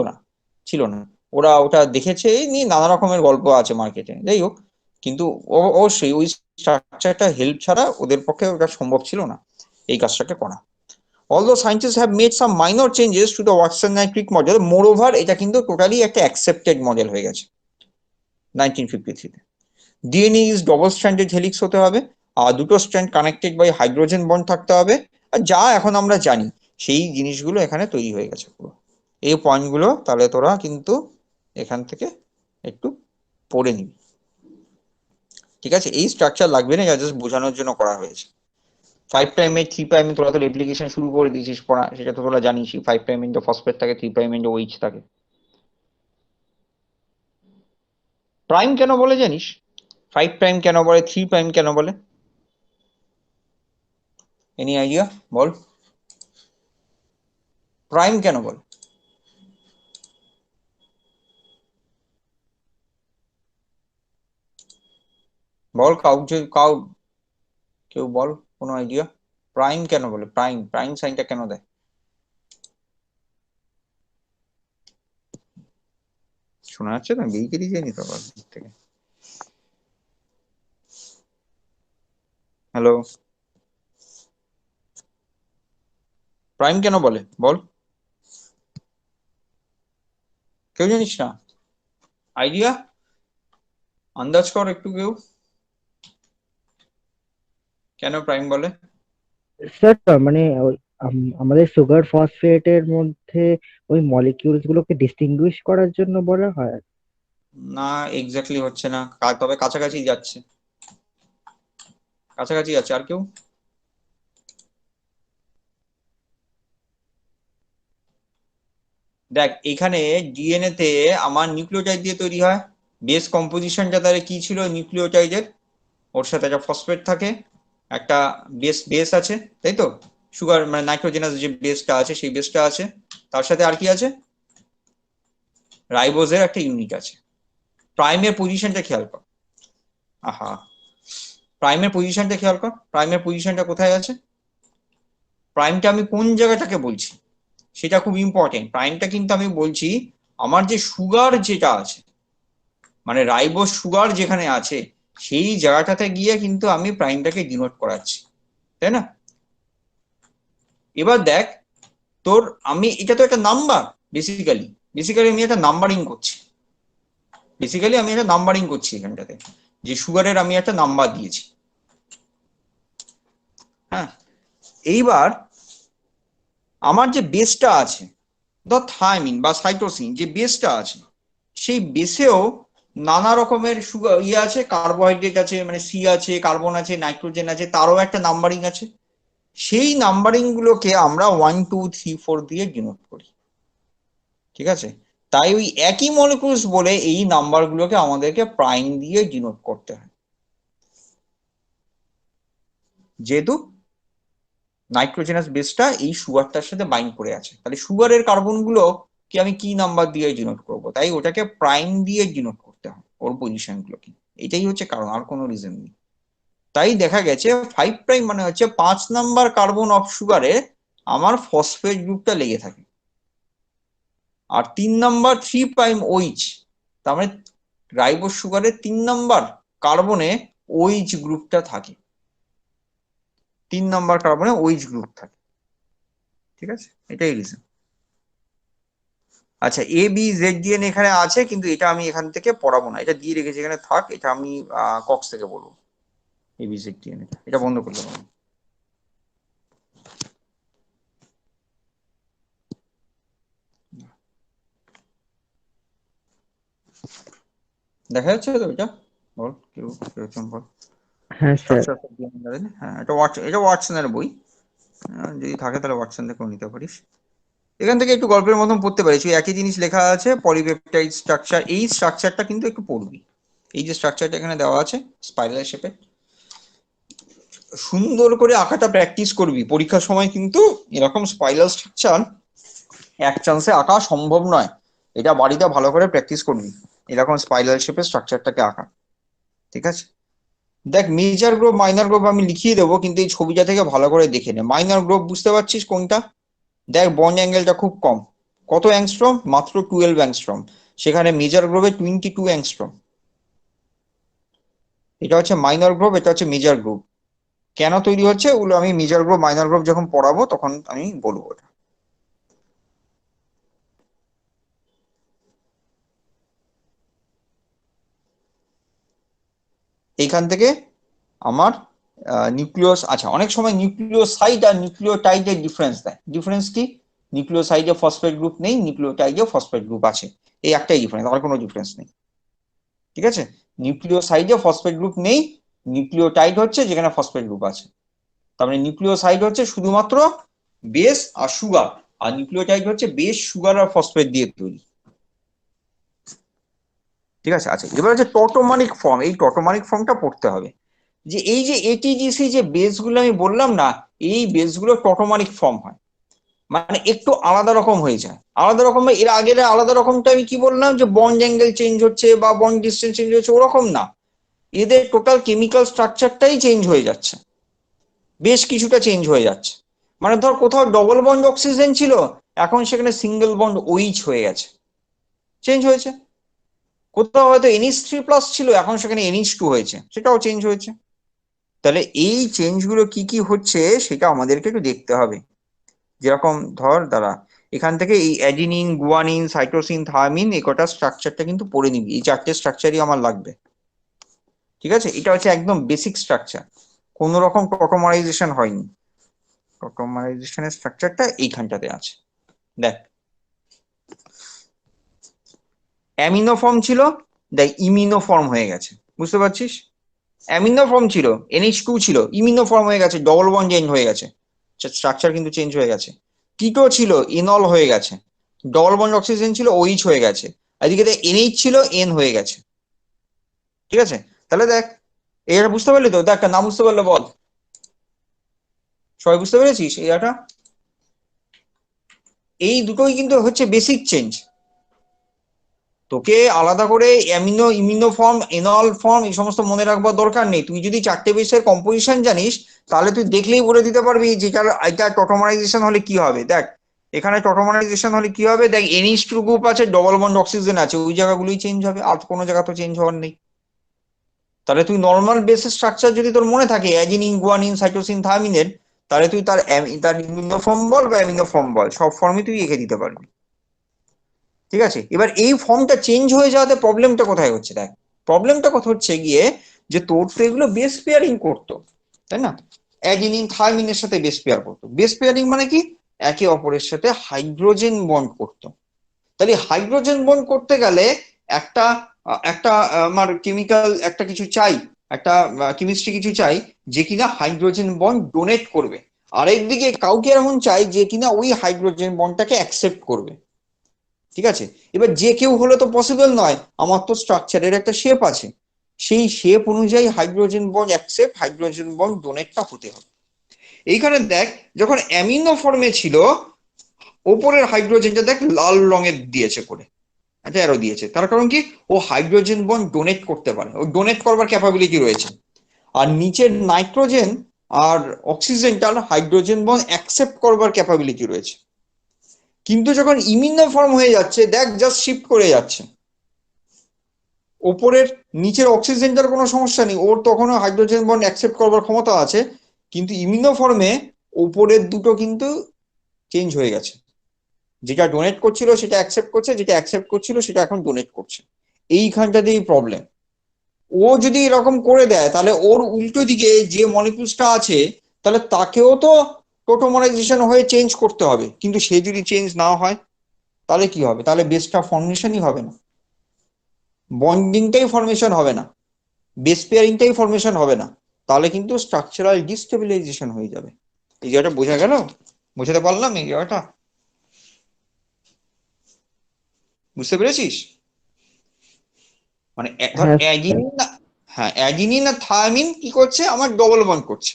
না। ওরা ওটা দেখেছে, এই নিয়ে নানা রকমের গল্প আছে মার্কেটে, যাই হোক। কিন্তু অবশ্যই ওই স্ট্রাকচারটা হেল্প ছাড়া ওদের পক্ষে ওটা সম্ভব ছিল না এই কাজটাকে করা। Although scientists have made some minor changes to the Watson and Crick model, moreover এটা কিন্তু টোটালি একটা অ্যাকসেপ্টেড মডেল হয়ে গেছে 1953-তে। DNA is double stranded helix হতে হবে, আর দুটো strand connected by hydrogen bond থাকতে হবে, আর যা এখন আমরা জানি সেই জিনিসগুলো এখানে তৈরি হয়ে গেছে পুরো। এই পয়েন্টগুলো তাহলে তোরা কিন্তু এখান থেকে একটু পড়ে নিবি, ঠিক আছে? এই স্ট্রাকচার লাগবে না, জাস্ট বোঝানোর জন্য করা হয়েছে। 5' 3' তোরা তো অ্যাপ্লিকেশন শুরু করে দিয়েছিস পড়া, সেটা তো তোরা জানিস। 5' এন্ড ফসফেট থাকে, 3' এন্ড ওইচ থাকে। প্রাইম কেন বলে জানিস? 5' কেন বলে, 3' কেন বলে? Any idea? বল, প্রাইম কেন বলে? বল, কেউ বল, কোনো আইডিয়া? প্রাইম কেন বলে? প্রাইম সাইনটা কেন দেয়? শোনা যাচ্ছে না? বেরিয়ে যায়নি তো আবার দিক থেকে? হ্যালো, প্রাইম কেন বলে বল? কেউ জানিস না? আইডিয়া, আন্দাজ কর একটু কেউ, কেন প্রাইম বলে? স্যার মানে আমাদের সুগার ফসফেটের মধ্যে ওই মলিকিউলস গুলোকে ডিস্টিংগুইশ করার জন্য বলা হয়। না, এক্স্যাক্টলি হচ্ছে না, তবে কাছাকাছি যাচ্ছে, কাছাকাছি যাচ্ছে। আর কেউ? দেখ, এখানে ডিএনএ তে আমার নিউক্লিওটাইড দিয়ে তৈরি হয়। বেস কম্পোজিশনটা তাহলে কি ছিল নিউক্লিওটাইডের? ওর সাথে একটা ফসফেট থাকে, একটা বেস আছে, তাই তো? সুগার মানে নাইট্রোজেনাস যে বেসটা আছে সেই বেসটা আছে, তার সাথে আর কি আছে? রাইবোজের একটা ইউনিট আছে। প্রাইমের পজিশনটা খেয়াল কর। আহা, প্রাইমের পজিশনটা খেয়াল কর, প্রাইমের পজিশনটা কোথায় আছে? প্রাইমটা আমি কোন জায়গাটাকে বলছি সেটা খুব ইম্পর্টেন্ট। প্রাইমটা কিন্তু আমি বলছি আমার যে সুগার যেটা আছে, মানে রাইবোজ সুগার যেখানে আছে সেই জায়গাটাতে গিয়ে কিন্তু আমি প্রাইমটাকে ডিনোট করাচ্ছি, তাই না? এবার দেখ, তোর আমি এটা তো একটা নাম্বার, বেসিক্যালি আমি একটা নাম্বারিং করছি, এখানটাতে যে সুগারের আমি একটা নাম্বার দিয়েছি। হ্যাঁ, এইবার আমার যে বেসটা আছে, ধর থায়ামিন বা সাইটোসিন যে বেসটা আছে, সেই বেসেও নানা রকমের সুগার আছে, কার্বোহাইড্রেট আছে, মানে সি আছে, কার্বন আছে, নাইট্রোজেন আছে, তারও একটা নাম্বারিং আছে। সেই নাম্বারিং গুলোকে আমরা 1 2 3 4 দিয়ে ডিনোট করি, ঠিক আছে? তাই ওই একই মলিকিউলস বলে এই নাম্বার গুলোকে আমাদেরকে প্রাইম দিয়ে ডিনোট করতে হয়, যেহেতু নাইট্রোজেনাস বেসটা এই সুগারটার সাথে বাইন্ড করে আছে। তাহলে সুগারের কার্বন গুলো কি আমি কি নাম্বার দিয়ে ডিনোট করব? তাই ওটাকে প্রাইম দিয়ে ডিনোট করতে হয় ওর পজিশন গুলোকে। এটাই হচ্ছে কারণ, আর কোনো রিজন নেই। তাই দেখা গেছে 5' মানে হচ্ছে 5 নাম্বার কার্বন অফ সুগারে আমার ফসফেট গ্রুপটা লেগে থাকে, আর 3 নাম্বার 3' ওইচ, তার মানে রাইবোজ সুগারের 3 নাম্বার কার্বনে ওইচ গ্রুপটা থাকে, 3 নাম্বার কার্বনে ওইচ গ্রুপ থাকে, ঠিক আছে? এটাই রিজন। আচ্ছা, এ বি জেড ডিএনএ এখানে আছে, কিন্তু এটা আমি এখান থেকে পড়াবো না, এটা দিয়ে রেখেছি এখানে, থাক। এটা আমি কক্স থেকে বলবো, এ বি জেড ডিএনএ। এটা বন্ধ করলাম আমি। দেখা যাচ্ছে তো এটা? বল, কেউ কেউ বল। হ্যাঁ স্যার। Structure of DNA. হ্যাঁ, এটা ওয়াটসনের বই। যদি থাকে তাহলে ওয়াটসন থেকেও নিতে পারিস। এখান থেকে একটু গল্পের মতন পড়তে পারিস, ওই একই জিনিস লেখা আছে, পলিপেপটাইড স্ট্রাকচার। এই স্ট্রাকচারটা কিন্তু একটু পড়বি। এই যে স্ট্রাকচারটা এখানে দেওয়া আছে স্পাইরাল শেপে, সুন্দর করে আঁকাটা প্র্যাকটিস করবি। পরীক্ষার সময় কিন্তু এরকম স্পাইরাল স্ট্রাকচার এক চান্সে আঁকা সম্ভব নয়, এটা বাড়িতে ভালো করে প্র্যাকটিস করবি, এরকম স্পাইরাল শেপের স্ট্রাকচারটাকে আঁকা। ঠিক আছে, দেখ মেজর গ্রুপ মাইনর গ্রুপ আমি লিখিয়ে দেবো, কিন্তু এই ছবিটা থেকে ভালো করে দেখে নে। মাইনর গ্রুপ বুঝতে পারছিস কোনটা? দেখ বন্ড অ্যাঙ্গেলটা খুব কম, কত অ্যাংস্ট্রম? মাত্র 12 অ্যাংস্ট্রম। সেখানে মেজর গ্রুপে 22 অ্যাংস্ট্রম। এটা হচ্ছে মাইনর গ্রুপ, এটা হচ্ছে মেজর গ্রুপ। কেন তৈরি হচ্ছে ওগুলো আমি মেজর গ্রুপ মাইনর গ্রুপ যখন পড়াবো তখন আমি বলবো এটা। এইখান থেকে আমার নিউক্লিয়াস, আচ্ছা অনেক সময় নিউক্লিওসাইড আর নিউক্লিওটাইডের ডিফারেন্স দেয়। ডিফারেন্স কি? নিউক্লিওসাইডে ফসফেট গ্রুপ নেই, নিউক্লিওটাইডে ফসফেট গ্রুপ আছে, এই একটাই ডিফারেন্স, আর কোনো ডিফারেন্স নেই। ঠিক আছে, নিউক্লিওসাইডে ফসফেট গ্রুপ নেই, নিউক্লিওটাইড হচ্ছে যেখানে ফসফেট গ্রুপ আছে। তার মানে নিউক্লিওসাইড হচ্ছে শুধুমাত্র বেস আর সুগার, আর নিউক্লিওটাইড হচ্ছে বেস, সুগার আর ফসফেট দিয়ে তৈরি। ঠিক আছে, আচ্ছা এবার হচ্ছে টটোমারিক ফর্ম। এই টটোমারিক ফর্মটা পড়তে হবে, যে এই যে এটিজিসি যে বেসগুলো আমি বললাম না, এই বেসগুলো টটোমারিক ফর্ম হয়, মানে একটু আলাদা রকম হয়ে যায়। আলাদা রকম এর আগের আলাদা রকমটা আমি কি বললাম, যে বন্ড অ্যাঙ্গেল চেঞ্জ হচ্ছে বা বন্ড ডিসটেন্স চেঞ্জ হচ্ছে, ওরকম না, এদের টোটাল কেমিক্যাল স্ট্রাকচারটাই চেঞ্জ হয়ে যাচ্ছে, বেশ কিছুটা চেঞ্জ হয়ে যাচ্ছে। মানে ধর কোথাও ডবল বন্ড অক্সিজেন ছিল, এখন সেখানে সিঙ্গেল বন্ড ওইচ হয়ে গেছে, চেঞ্জ হয়েছে। কোথাও হয়তো NH3+ ছিল, এখন সেখানে NH2 হয়েছে, সেটাও চেঞ্জ হয়েছে। তাহলে এই চেঞ্জগুলো কি কি হচ্ছে সেটা আমাদেরকে একটু দেখতে হবে। যেরকম ধর দাঁড়া, এখান থেকে এই অ্যাডিনিন, গুয়ানিন, সাইটোসিন, থায়ামিন, এই কটা স্ট্রাকচারটা কিন্তু পড়ে নিবি, এই চারটে স্ট্রাকচারই আমার লাগবে। ঠিক আছে, এটা হচ্ছে একদম বেসিক স্ট্রাকচার, কোন রকম টটোমারাইজেশন হয়নি। টটোমারাইজেশনের স্ট্রাকচারটা এইখানটাতে আছে। দেখ অ্যামিনো ফর্ম ছিল, দেখ ইমিনো ফর্ম হয়ে গেছে, বুঝতে পারছিস? অ্যামিনো ফর্ম ছিল, NH2 ছিল, ইমিনো ফর্ম হয়ে গেছে, ডবল বন্ড চেঞ্জ হয়ে গেছে, স্ট্রাকচার কিন্তু চেঞ্জ হয়ে গেছে। কিটো ছিল, ইনল হয়ে গেছে, ডবল বন্ড অক্সিজেন ছিল, OH হয়ে গেছে, এদিকে NH ছিল, N হয়ে গেছে। ঠিক আছে, তাহলে দেখ এটা বুঝতে পারলি তো? দেখ না বুঝতে পারলে বল, সবাই বুঝতে পেরেছিস? এটা এই দুটোই কিন্তু হচ্ছে বেসিক চেঞ্জ। তোকে আলাদা করে অ্যামিনো, ইমিনো ফর্ম, এনল ফর্ম এই সমস্ত মনে রাখবার দরকার নেই। তুই যদি চারটে বেসের কম্পোজিশন জানিস, তাহলে তুই দেখলেই বলে দিতে পারবি যে এটা টটোমারাইজেশন হলে কি হবে। দেখ এখানে টটোমারাইজেশন হলে কি হবে, দেখ NH2 গ্রুপ আছে, ডবল বন্ড অক্সিজেন আছে, ওই জায়গাগুলোই চেঞ্জ হবে, আর কোনো জায়গা তো চেঞ্জ হওয়ার নেই। তাহলে তুই নর্মাল বেসের স্ট্রাকচার যদি তোর মনে থাকে অ্যাডিনিন, গুয়ানিন, সাইটোসিন, থায়ামিনের, তাহলে তুই তার ইমিনো ফর্ম বল বা অ্যামিনো ফর্ম বল, সব ফর্মই তুই এঁকে দিতে পারবি। ঠিক আছে, এবার এই ফর্মটা চেঞ্জ হয়ে যাওয়াতে প্রবলেমটা কোথায় হচ্ছে? দেখ প্রবলেমটা কথা হচ্ছে গিয়ে, যে তোর তো এগুলো বেস পেয়ারিং করতো, তাই না? অ্যাডিনিন থায়ামিনের সাথে বেস পেয়ার করতো। বেস পেয়ারিং মানে কি? একে অপরের সাথে হাইড্রোজেন বন্ড করতো। তাহলে হাইড্রোজেন বন্ড করতে গেলে একটা একটা আমার কেমিক্যাল একটা কিছু চাই, একটা কেমিস্ট্রি কিছু চাই, যে কিনা হাইড্রোজেন বন্ড ডোনেট করবে। আরেকদিকে কাউকে এমন চাই যে কিনা ওই হাইড্রোজেন বন্ডটাকে অ্যাকসেপ্ট করবে। ঠিক আছে, এবার যে কেউ হলে তো পসিবল নয়, আমার তো স্ট্রাকচারের একটা শেপ আছে, সেই শেপ অনুযায়ী hydrogen bond accept, hydrogen bond ডোনেটটা হতে হবে। এইখানে দেখ যখন অ্যামিনো ফর্মে ছিল, ওপরের হাইড্রোজেনটা দেখ লাল রঙের দিয়েছে করে, একটা অ্যারো দিয়েছে, তার কারণ কি? ও হাইড্রোজেন বন্ড ডোনেট করতে পারে, ও ডোনেট করবার ক্যাপাবিলিটি রয়েছে। আর নিচের নাইট্রোজেন আর অক্সিজেনটার হাইড্রোজেন বন্ড অ্যাকসেপ্ট করবার ক্যাপাবিলিটি রয়েছে। কিন্তু যখন ইমিনো ফর্ম হয়ে যাচ্ছে, দেখ জাস্ট শিফট করে যাচ্ছে, ওপরের নিচের অক্সিজেনটার কোনো সমস্যা নেই, ওর তখনও হাইড্রোজেন বন্ড অ্যাকসেপ্ট করবার ক্ষমতা আছে, কিন্তু ইমিনো ফর্মে ওপরের দুটো কিন্তু চেঞ্জ হয়ে গেছে, যেটা ডোনেট করছিল সেটা অ্যাকসেপ্ট করছে, যেটা অ্যাকসেপ্ট করছিল সেটা এখন ডোনেট করছে। এইখানটাতেই প্রবলেম। ও যদি এরকম করে দেয়, তাহলে ওর উল্টো দিকে যে মলিকিউলসটা আছে, তাহলে তাকেও তো টোটোমারাইজেশন হয়ে চেঞ্জ করতে হবে, কিন্তু সে যদি চেঞ্জ না হয় তাহলে কি হবে? তাহলে বেসটা ফর্মেশনই হবে না, বন্ডিংটাই ফর্মেশন হবে না, বেস পেয়ারিংটাই ফর্মেশন হবে না। তাহলে কিন্তু স্ট্রাকচারাল ডিস্টেবিলাইজেশন হয়ে যাবে। এই জায়গাটা বোঝা গেল? বোঝাতে পারলাম এই জায়গাটা? বুঝতে পেরেছিস? মানে ধর হ্যাঁ স্যার। অ্যাডিনিন না, হ্যাঁ অ্যাডিনিন আর থায়ামিন কি করছে, আমার ডবল বন্ড করছে,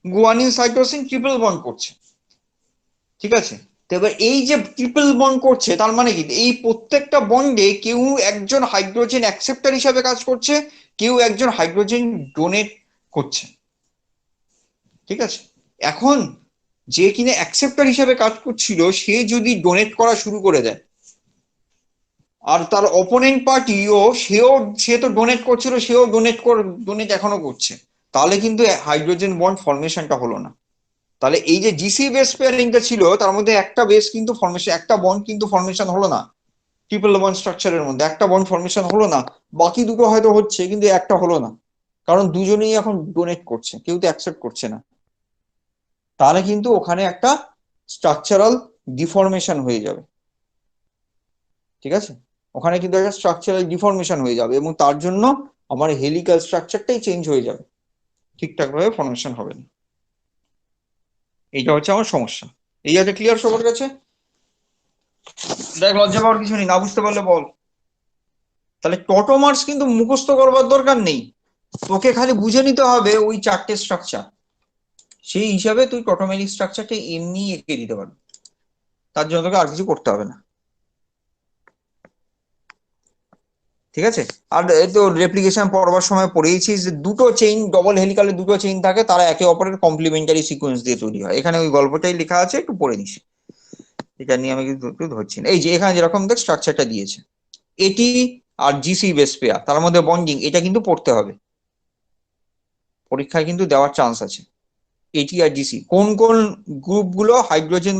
গুয়ানিন সাইটোসিন ট্রিপল বন্ড করছে, ঠিক আছে? তো এবার এই যে ট্রিপল বন্ড করছে তার মানে কি, এই প্রত্যেকটা বন্ডে কেউ একজন হাইড্রোজেন অ্যাকসেপ্টার হিসাবে কাজ করছে, কেউ একজন হাইড্রোজেন ডোনেট করছে, ঠিক আছে? এখন যে কিনা অ্যাকসেপ্টার হিসাবে কাজ করছিল সে যদি ডোনেট করা শুরু করে দেয়, আর তার অপোনেন্ট পার্টিও সে তো ডোনেট করছিল, সেও ডোনেট এখনো করছে, তাহলে কিন্তু হাইড্রোজেন বন্ড ফর্মেশনটা হলো না। তাহলে এই যে জিসি বেস পেয়ারিংটা ছিল তার মধ্যে একটা বেস কিন্তু ফর্মেশন, একটা বন্ড কিন্তু ফর্মেশন হলো না, ট্রিপল বন্ড স্ট্রাকচারের মধ্যে একটা বন্ড ফর্মেশন হলো না, বাকি দুটো হয়তো হচ্ছে কিন্তু একটা হলো না, কারণ দুজনেই এখন ডোনেট করছে, কেউ তো অ্যাকসেপ্ট করছে না। তাহলে কিন্তু ওখানে একটা স্ট্রাকচারাল ডিফরমেশন হয়ে যাবে, ঠিক আছে? ওখানে কিন্তু একটা স্ট্রাকচারাল ডিফরমেশন হয়ে যাবে এবং তার জন্য আমার হেলিক্যাল স্ট্রাকচারটাই চেঞ্জ হয়ে যাবে, ঠিকঠাক ভাবে ফর্মেশন হবে না। এইটা হচ্ছে আমার সমস্যা। এই জায়গাটা ক্লিয়ার সবার কাছে? দেখ লজ্জা পাওয়ার কিছু নেই, না বুঝতে পারলে বল। তাহলে টটোমার্স কিন্তু মুখস্থ করবার দরকার নেই, তোকে খালি বুঝে নিতে হবে ওই চারটে স্ট্রাকচার, সেই হিসাবে তুই টটোমেরিক স্ট্রাকচারটা এমনি এঁকে দিতে পারবি, তার জন্য তোকে আর কিছু করতে হবে না, ঠিক আছে? আর এই তো রেপ্লিকেশন পড়বার সময় পড়েইছিস যে দুটো চেইন, ডবল হেলিকালে দুটো চেইন থাকে, তারা একে অপরের কমপ্লিমেন্টারি সিকোয়েন্স দিয়ে তৈরি হয়, এখানে ওই গল্পটাই লেখা আছে, একটু পড়ে নিস, এটা নিয়ে আমি কিন্তু একটু ধরছি না। এই যে এখানে যেরকম দেখ স্ট্রাকচারটা দিয়েছে, এটি আর জিসি বেস পেয়ার, তার মধ্যে বন্ডিং, এটা কিন্তু পড়তে হবে, পরীক্ষায় কিন্তু দেওয়ার চান্স আছে। এটি আর জিসি কোন কোন গ্রুপগুলো হাইড্রোজেন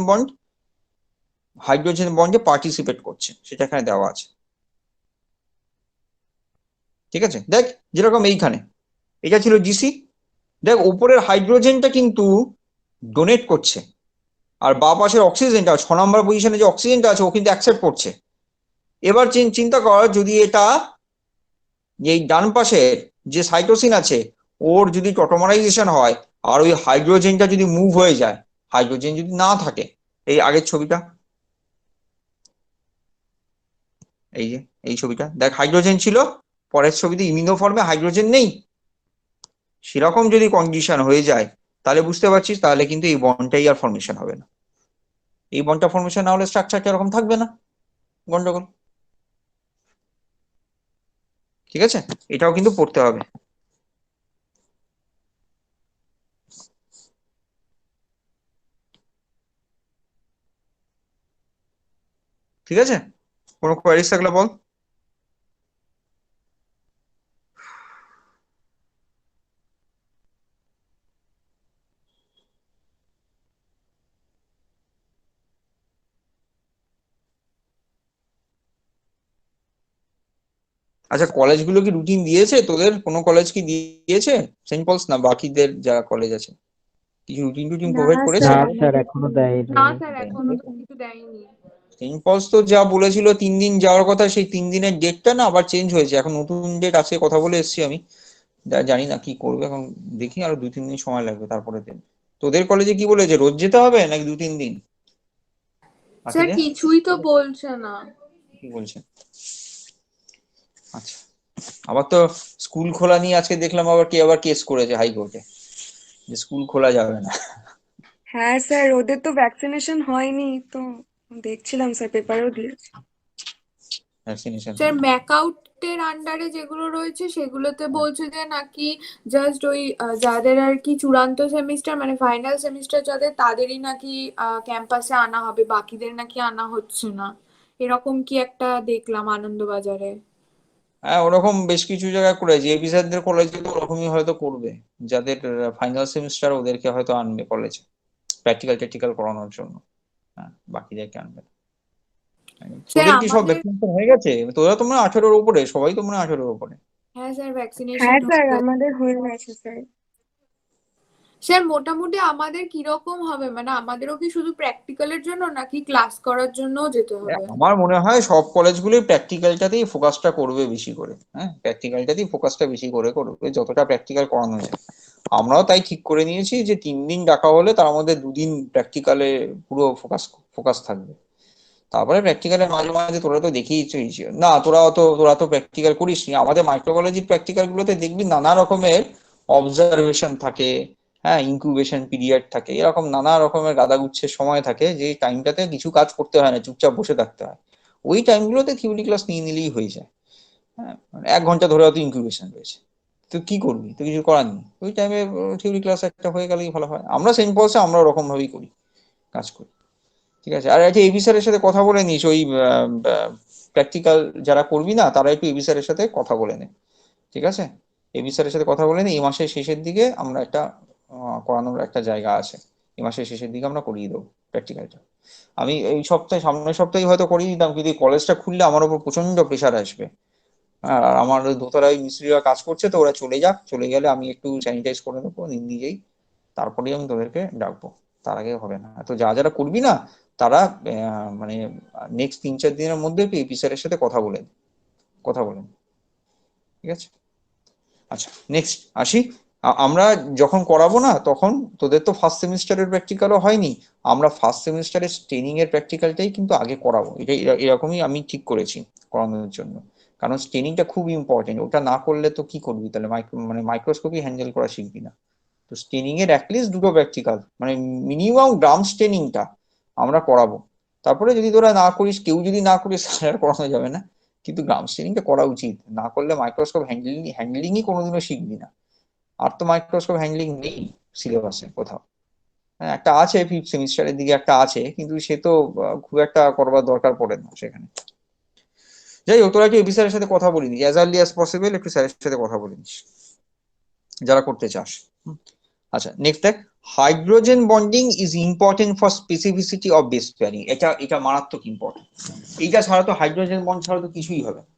বন্ডে পার্টিসিপেট করছে সেটা এখানে দেওয়া আছে, ঠিক আছে? দেখ যেরকম এইখানে এটা ছিল জিসি, দেখ উপরের হাইড্রোজেনটা কিন্তু ডোনেট করছে, আর বা পাশের অক্সিজেনটা 6 নম্বর পজিশনে যে অক্সিজেনটা আছে ও কিন্তু অ্যাকসেপ্ট করছে। এবার চিন্তা কর যদি এটা এই ডান পাশের যে সাইটোসিন আছে ওর যদি টটোমারাইজেশন হয় আর ওই হাইড্রোজেনটা যদি মুভ হয়ে যায়, হাইড্রোজেন যদি না থাকে, এই আগের ছবিটা, এই যে এই ছবিটা দেখ হাইড্রোজেন ছিল, পরের ছবিতে ইমিনো ফর্মে হাইড্রোজেন নেই, সেরকম যদি কন্ডিশন হয়ে যায় তাহলে বুঝতে পারছিস তাহলে কিন্তু এই বন্ডটাই আর ফর্মেশন হবে না, এই বন্ডটা ফর্মেশন না হলে স্ট্রাকচারটা এরকম থাকবে না, গন্ডগোল, ঠিক আছে? এটাও কিন্তু পড়তে হবে, ঠিক আছে? কোনো কোয়ারিজ থাকলে বল। আচ্ছা কলেজগুলো কি রুটিন দিয়েছে তোদের, কোনো কলেজ কি দিয়েছে? সেন্ট পলস না বাকিদের যারা কলেজ আছে কিছু রুটিন টুটিন না প্রোভাইড করেছে? না স্যার স্যার আমাদের এখনো দেয়নি। না স্যার এখনো তো কিছু দেয়নি। সেন্ট পলস তো যা বলেছিল 3 দিন যাওয়ার কথা, সেই 3 দিনের ডেটটা না আবার চেঞ্জ হয়েছে, এখন নতুন ডেট আছে, কথা বলে এসেছি আমি, জানি না কি করবে এখন, দেখি আরো 2-3 দিন সময় লাগবে তারপরে দেন। তোদের কলেজে কি বলেছে, রোজ যেতে হবে নাকি 2-3 দিন স্যার বাকিদের কিছুই তো বলছে না। কি বলছে? আচ্ছা, আবার তো স্কুল খোলা নিয়ে আজকে দেখলাম আবার কেস করেছে হাইকোর্টে যে স্কুল খোলা যাবে না। হ্যাঁ স্যার ওদের তো ভ্যাকসিনেশন হয়নি তো, দেখছিলাম স্যার পেপারেও দিয়েছে। ভ্যাকসিনেশন স্যার ম্যাকআউটের আন্ডারে যেগুলো রয়েছে সেগুলোতে বলছে যে নাকি জাস্ট ওই যাদের আর কি চূড়ান্ত সেমিস্টার মানে ফাইনাল সেমিস্টার যাদের তাদেরই নাকি ক্যাম্পাসে আনা হবে, বাকিদের নাকি আনা হচ্ছে না, এরকম কি একটা দেখলাম আনন্দবাজারে। হ্যাঁ ওরকম বেশ কিছু জায়গায় করেছে, এবি স্যারদের কলেজে তো ওরকমই হয়তো করবে, যাদের ফাইনাল সেমিস্টার ওদেরকে হয়তো আনবে কলেজে প্র্যাকটিক্যাল করানোর জন্য, হ্যাঁ বাকিদেরকে আনবে না। স্যার তোদের কি সব আমাদের, ভ্যাকসিনেশন হয়ে গেছে? তোরা তোমরা 18-র উপরে, সবাই তোমরা 18-র উপরে। হ্যাঁ স্যার ভ্যাকসিনেশন হ্যাঁ হয়ে স্যার গেছে। আমাদের হয়ে গেছে স্যার। স্যার মোটামুটি আমাদের কিরকম হবে, মানে আমাদেরও কি শুধু প্র্যাকটিক্যালের জন্য নাকি ক্লাস করার জন্যও যেতে হবে? আমার মনে হয় সব কলেজগুলোই প্র্যাকটিক্যালটাতেই ফোকাসটা করবে বেশি করে, হ্যাঁ প্র্যাকটিক্যালটাতেই ফোকাসটা বেশি করে করবে, যতটা প্র্যাকটিক্যাল করানো যায়। আমরাও তাই ঠিক করে নিয়েছি যে 3 দিন ডাকা হলে তার মধ্যে 2 দিন প্র্যাকটিক্যালে পুরো ফোকাস থাকবে। তারপরে প্র্যাকটিক্যালে মাঝে মাঝে তোরা তো দেখেইছিস না, তোরা তো প্র্যাকটিক্যাল করিস নি, আমাদের মাইক্রোবায়োলজির প্র্যাকটিক্যাল গুলোতে দেখবি নানা রকমের অবজারভেশন থাকে, হ্যাঁ ইনকিউবেশন পিরিয়ড থাকে, এরকম নানা রকমের গাদাগুচ্ছের সময় থাকে যে টাইমটাতে কিছু কাজ করতে হয় না, চুপচাপ বসে থাকতে হয়। ওই টাইমগুলোতে থিওরি ক্লাস নিয়ে নিলেই হয়ে যায়। হ্যাঁ, মানে 1 ঘন্টা ধরে হয়তো ইনকিউবেশন রয়েছে, তো কি করবি, তো কিছু করার নেই, ওই টাইমে থিওরি ক্লাস একটা হয়ে গেলেই ভালো হয়। আমরা সেন্ট পলসে আমরা ওরকম ভাবেই করি, কাজ করি। ঠিক আছে, আর একটা এবি স্যারের সাথে কথা বলে নিস, ওই প্র্যাকটিক্যাল যারা করবি না তারা একটু এবি স্যারের সাথে কথা বলে নে। ঠিক আছে, এবি স্যারের সাথে কথা বলে নে, এই মাসের শেষের দিকে আমরা একটা করানোর একটা জায়গা আছে, এই মাসের শেষের দিকে আমরা করিয়ে দেবো প্র্যাকটিক্যালটা। আমি এই সপ্তাহে, সামনের সপ্তাহে হয়তো করিয়ে দিতাম, কিন্তু কলেজটা খুললে আমার উপর প্রচন্ড প্রেশার আসবে। আর আমার দোতলায় মিস্ত্রিরা কাজ করছে, তো ওরা চলে যাক, চলে গেলে আমি একটু স্যানিটাইজ করে নেবো নিজেই, তারপরেই আমি তোদেরকে ডাকবো, তার আগে হবে না। তো যারা করবি না তারা মানে নেক্সট 3-4 দিনের মধ্যে একটু এপি স্যারের সাথে কথা বলেন। ঠিক আছে, আচ্ছা নেক্সট আসি। আমরা যখন করাবো না তখন তোদের তো ফার্স্ট সেমিস্টারের প্র্যাকটিক্যালও হয়নি, আমরা ফার্স্ট সেমিস্টারের ট্রেনিং এর প্র্যাকটিক্যালটাই কিন্তু আগে করাবো, এটা এরকমই আমি ঠিক করেছি করানোর জন্য। কারণ ট্রেনিংটা খুব ইম্পর্টেন্ট, ওটা না করলে তো কি করবি তাহলে, মাইক্রোস্কোপই হ্যান্ডেল করা শিখবি না। তো স্টেনিং এর অ্যাটলিস্ট 2টো প্র্যাকটিক্যাল, মানে মিনিমাম গ্রাম স্টেনিংটা আমরা করাবো। তারপরে যদি তোরা না করিস, কেউ যদি না করিস তাহলে আর করানো যাবে না, কিন্তু গ্রাম স্টেনিংটা করা উচিত, না করলে মাইক্রোস্কোপ হ্যান্ডলিংই কোনোদিনও শিখবি না। আর তো মাইক্রোস্কোপ হ্যান্ডলিং নেই সিলেবাসে কোথাও। হ্যাঁ একটা আছে, 5th সেমিস্টারের দিকে একটা আছে, কিন্তু সে তো খুব একটা করবার দরকার পড়ে না সেখানে। যাই হোক, তোরা একটু এবি স্যারের সাথে কথা বলিনি, অ্যাজ আর্লি অ্যাজ পসিবল একটু স্যারের সাথে কথা বলিনিস যারা করতে চাস। আচ্ছা নেক্সট দেখ, hydrogen bonding is important for specificity of base pairing, এটা মারাত্মক ইম্পর্টেন্ট। এইটা ছাড়া তো, হাইড্রোজেন বন্ড ছাড়া তো কিছুই হবে না।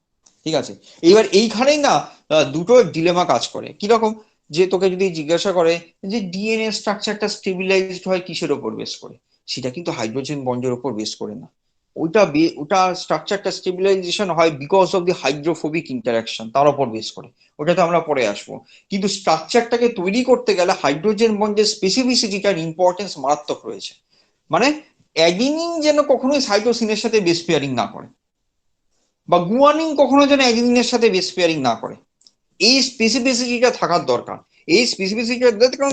ঠিক আছে, এবার এইখানেই না দুটো ডিলেমা কাজ করে, কিরকম, যে তোকে যদি জিজ্ঞাসা করে যে ডিএনএ স্ট্রাকচারটা স্টেবিলাইজড হয় কিসের ওপর বেস করে, সেটা কিন্তু হাইড্রোজেন বন্ডের ওপর বেস করে না। ওটা স্ট্রাকচারটা স্টেবিলাইজেশন হয় because of the hydrophobic interaction, তার উপর বেস করে, ওটাতে আমরা পরে আসবো। কিন্তু স্ট্রাকচারটাকে তৈরি করতে গেলে হাইড্রোজেন বন্ডের স্পেসিফিসিটিটার ইম্পর্টেন্স মারাত্মক রয়েছে। মানে অ্যাডিনিন যেন কখনোই সাইটোসিনের সাথে বেস পেয়ারিং না করে, বা গুয়ানিন কখনো যেন অ্যাডিনিনের সাথে বেস পেয়ারিং না করে, এই স্পেসিফিসিটিটা থাকার দরকার। এই স্পেসিফিসিটিটা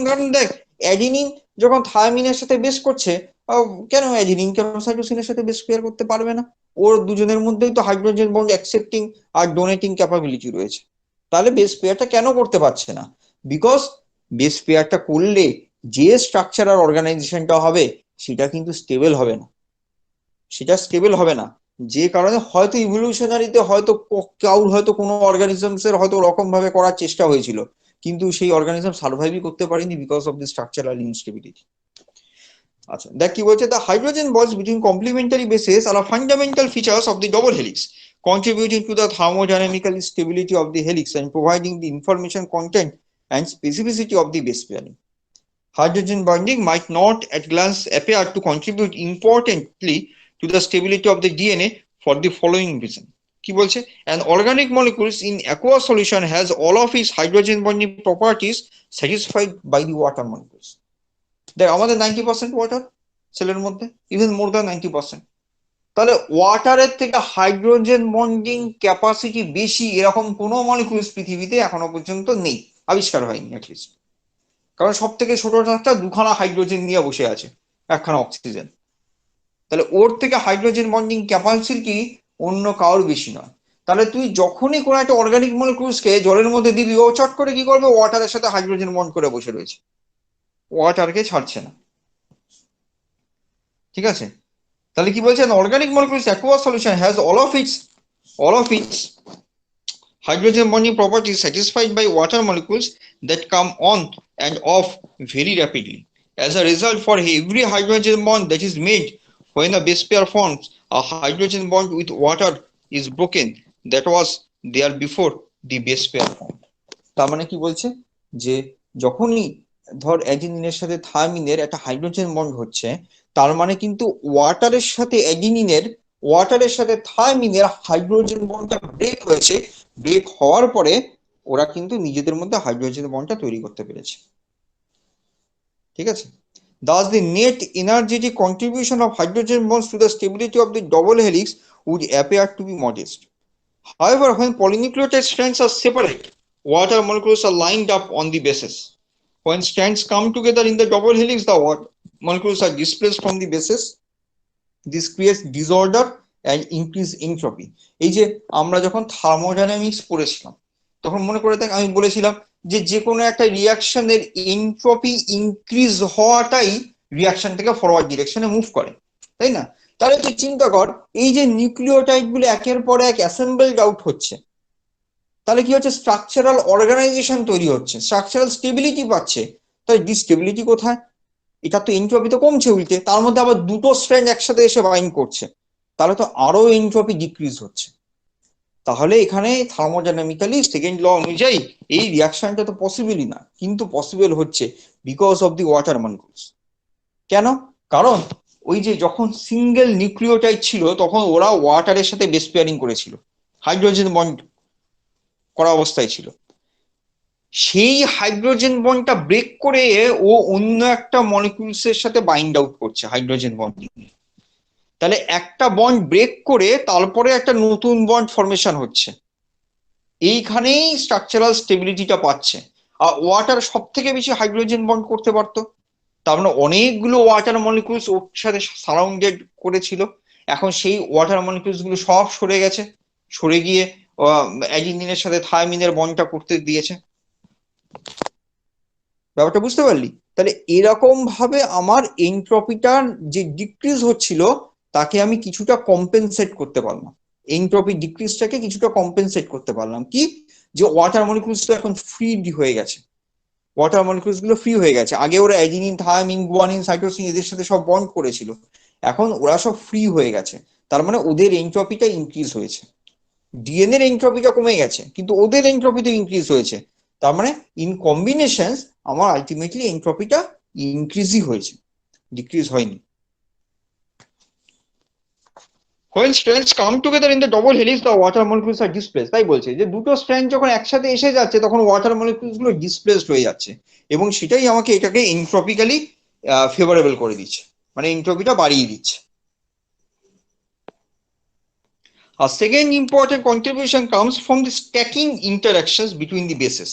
ধরুন দেখ, অ্যাডিনিন যখন থায়ামিনের সাথে বেস করছে, কেন অ্যাডিনিন কেন সাইটোসিনের সাথে বেস পেয়ার করতে পারবে না? ওর দুজনের মধ্যেই তো হাইড্রোজেন বন্ড অ্যাকসেপ্টিং আর ডোনেটিং ক্যাপাবিলিটি রয়েছে, তাহলে বেস পেয়ারটা কেন করতে পারছে না? বিকজ বেস পেয়ারটা করলে যে স্ট্রাকচার আর অর্গানাইজেশনটা হবে সেটা কিন্তু স্টেবল হবে না, যে কারণে হয়তো ইভলিউশনারিতে হয়তো কাউর হয়তো কোনো অর্গানিজমস এর হয়তো ওরকম ভাবে করার চেষ্টা হয়েছিল, কিন্তু সেই অর্গানিজম সার্ভাইভই করতে পারেনি because of the structural instability. আচ্ছা দেখ কি বলছে, the hydrogen bonds between complementary bases are fundamental features of the double helix, contributing to the thermodynamical stability of the helix and providing the information content and specificity of the base pairing. Hydrogen bonding might not at glance appear to contribute importantly to the stability of the DNA for the following reason. কি বলছে, an organic molecules in aqueous solution has all of its hydrogen bonding properties satisfied by the water molecules. দেখ আমাদের 90% water সেলের মধ্যে, even more than 90%। তাহলে ওয়াটারের থেকে hydrogen bonding capacity বেশি এরকম কোনো মলিকুলস পৃথিবীতে এখনো পর্যন্ত নেই, আবিষ্কার হয়নি অ্যাটলিস্ট। কারণ সব থেকে ছোট একটা 2খানা হাইড্রোজেন নিয়ে বসে আছে, 1খানা অক্সিজেন। তাহলে ওর থেকে হাইড্রোজেন বন্ডিং ক্যাপাসিটি অন্য কারোর বেশি নয়। তাহলে তুই যখনই কোনো একটা অর্গানিক মলিকুলসকে জলের মধ্যে দিবি, ও চট করে কি করবে, ওয়াটারের সাথে হাইড্রোজেন বন্ড করে বসে রয়েছে, ওয়াটারকে ছাড়ছে না। ঠিক আছে, তাহলে কি বলছে, organic molecules aqueous solution has all of its hydrogen bonding properties satisfied by water molecules that come on and off very rapidly. As a result, for every hydrogen bond that is made when a base pair forms, a hydrogen bond with water is broken that was there before the base pair formed. তার মানে কি বলছে, যে যখনই ধর অ্যাডিনিনের সাথে থায়ামিনের একটা hydrogen bond হচ্ছে, তার মানে কিন্তু ওয়াটারের সাথে থায়ামিনের হাইড্রোজেন বন্ডটা ব্রেক হয়েছে। ব্রেক হওয়ার পরে ওরা কিন্তু নিজেদের মধ্যে হাইড্রোজেন বন্ডটা তৈরি করতে পেরেছে। ঠিক আছে? Thus, the net energetic contribution of hydrogen bonds to the stability of the double helix would appear to be modest. However, when polynucleotide strands are separate, water molecules are lined up on the bases. When strands come together in the double helix, the water molecules are displaced from the bases. This creates disorder and increase entropy. এই যে আমরা যখন thermodynamics পড়েছিলাম, তখন মনে করে দেখ আমি বলেছিলাম যে কোনো একটা রিয়াকশনের এনট্রপি ইনক্রিজ হওয়াটাই রিয়াকশন থেকে ফরওয়ার্ড ডিরেকশনে মুভ করে, তাই না? তাহলে তুই চিন্তা কর, এই যে নিউক্লিওটাইড গুলো একের পর এক অ্যাসেম্বলড আউট হচ্ছে, তাহলে কি হচ্ছে? স্ট্রাকচারাল অর্গানাইজেশন তৈরি হচ্ছে, স্ট্রাকচারাল স্টেবিলিটি পাচ্ছে। তাহলে ডিস্টেবিলিটি কোথায়? এটা তো এনট্রপি তো কমছে উল্টে, তার মধ্যে আবার দুটো স্ট্র্যান্ড একসাথে এসে বাইন্ড করছে, তাহলে তো আরো এনট্রপি ডিক্রিজ হচ্ছে। তাহলে এখানে থার্মোডাইনামিক্যালি সেকেন্ড ল অনুযায়ী এই রিয়াকশনটা তো পসিবলই না, কিন্তু পসিবল হচ্ছে because of the water molecules. কেন? কারণ ওই যে যখন সিঙ্গেল নিউক্লিওটাইড ছিল তখন ওরা ওয়াটারের সাথে বেস পেয়ারিং করেছিল, হাইড্রোজেন বন্ড করা অবস্থায় ছিল। সেই হাইড্রোজেন বন্ডটা ব্রেক করে ও অন্য একটা মলিকিউলস এর সাথে বাইন্ড আউট করছে হাইড্রোজেন বন্ডিং। তাহলে একটা বন্ড ব্রেক করে তারপরে একটা নতুন বন্ড ফরমেশন হচ্ছে, এইখানেই স্ট্রাকচারাল স্টেবিলিটিটা পাচ্ছে। আর ওয়াটার সব থেকে বেশি হাইড্রোজেন বন্ড করতে পারতো, তার মানে অনেকগুলো ওয়াটার মলিকিউলস ওর সাথে সারাউন্ডেড করেছিল। এখন সেই ওয়াটার মলিকিউলস গুলো সব সরে গেছে, সরে গিয়ে অ্যাডিনিনের সাথে থায়ামিনের বন্ডটা করতে দিয়েছে। ব্যাপারটা বুঝতে পারলি? তাহলে এরকম ভাবে আমার এনট্রপিটার যে ডিক্রিজ হচ্ছিল তাকে আমি কিছুটা কম্পেনসেট করতে পারলাম, এনট্রপি ডিক্রিজটাকে কিছুটা কম্পেনসেট করতে পারলাম। কি? যে ওয়াটার মলিকিউলস তো এখন ফ্রি হয়ে গেছে, ওয়াটার মলিকিউলস গুলো ফ্রি হয়ে গেছে। আগে ওরা অ্যাডিনিন, থায়ামিন, গুয়ানিন, সাইটোসিন এদের সাথে সব বন্ড করেছিল, এখন ওরা সব ফ্রি হয়ে গেছে, তার মানে ওদের এনট্রপিটা ইনক্রিজ হয়েছে। ডিএনএ এর এনট্রপিটা কমে গেছে কিন্তু ওদের এনট্রপি তো ইনক্রিজ হয়েছে, তার মানে ইন কম্বিনেশন আমার আলটিমেটলি এনট্রপিটা ইনক্রিজই হয়েছে, ডিক্রিজ হয়নি। When strands come together in the double helix, the water molecules are displaced. তাই বলছে যে দুটো স্ট্র্যান্ড যখন একসাথে এসে যাচ্ছে তখন ওয়াটার মলিকিউলস গুলো ডিসপ্লেসড হয়ে যাচ্ছে, এবং সেটাই আমাকে এটাকে এনট্রপিক্যালি ফেভারেবল করে দিচ্ছে, মানে এনট্রপিটা বাড়িয়ে দিচ্ছে। A second important contribution comes from the stacking interactions between the bases.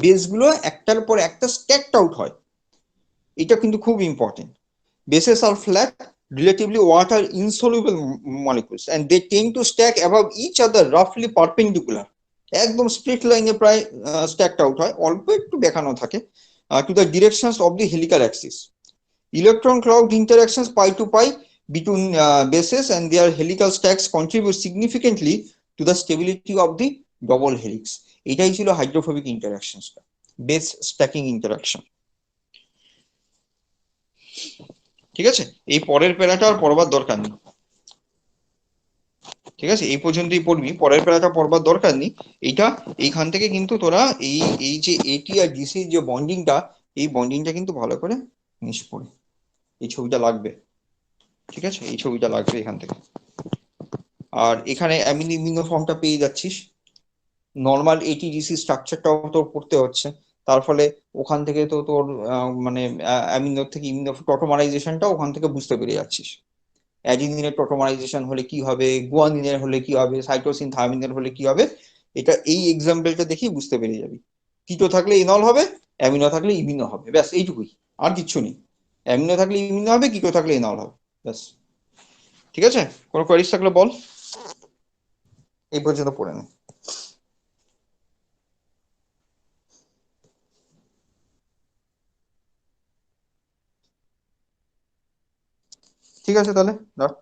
বেসগুলো একটার পর একটা স্ট্যাকড আউট হয়, এটা কিন্তু খুব important. Bases are flat, relatively water insoluble molecules and they tend to stack above each other roughly perpendicular, একদম straight লাইনে প্রায় স্ট্যাকড আউট হয়, অল্প একটু দেখানো থাকে to the directions of the helical axis. Electron cloud interactions pi to pi between bases and their helical stacks contribute significantly to the stability of the double helix. এটাই ছিল হাইড্রোফোবিক ইন্টারঅ্যাকশনসটা, বেস স্ট্যাকিং ইন্টারঅ্যাকশন। ঠিক আছে, এই পরের প্যারাটা আর পড়বার দরকার নেই। ঠিক আছে, এই পর্যন্তই পড়বি, পরের প্যারাটা পড়বার দরকার নেই। এইটা এইখান থেকে কিন্তু তোরা এই যে এটি আর ডিসি যে বন্ডিংটা, এই বন্ডিংটা কিন্তু ভালো করে নিস পড়ে। এই ছবিটা লাগবে, ঠিক আছে, এই ছবিটা লাগবে এখান থেকে। আর এখানে অ্যামিনো ফর্মটা পেয়ে যাচ্ছিস, নর্মাল এটিডিসি স্ট্রাকচারটাও তোর পড়তে হচ্ছে, তার ফলে ওখান থেকে তো তোর মানে অ্যামিনো থেকে ইমিনো টটোমারাইজেশনটা ওখান থেকে বুঝতে পেরে যাচ্ছিস। অ্যাডিনিনের টটোমারাইজেশন হলে কি হবে, গুয়ানিনের হলে কি হবে, সাইটোসিন থায়ামিনের হলে কি হবে, এটা এই এক্সাম্পলটা দেখেই বুঝতে পেরে যাবি। কিটো থাকলে ইনল হবে, অ্যামিনো থাকলে ইমিনো হবে, ব্যাস এইটুকুই, আর কিচ্ছু নেই। অ্যামিনো থাকলে ইমিনো হবে, কিটো থাকলে ইনল হবে, ব্যাস। ঠিক আছে, কোনো কোয়ারিজ থাকলে বল, এই পর্যন্ত পড়ে নে। ঠিক আছে তাহলে রাখ।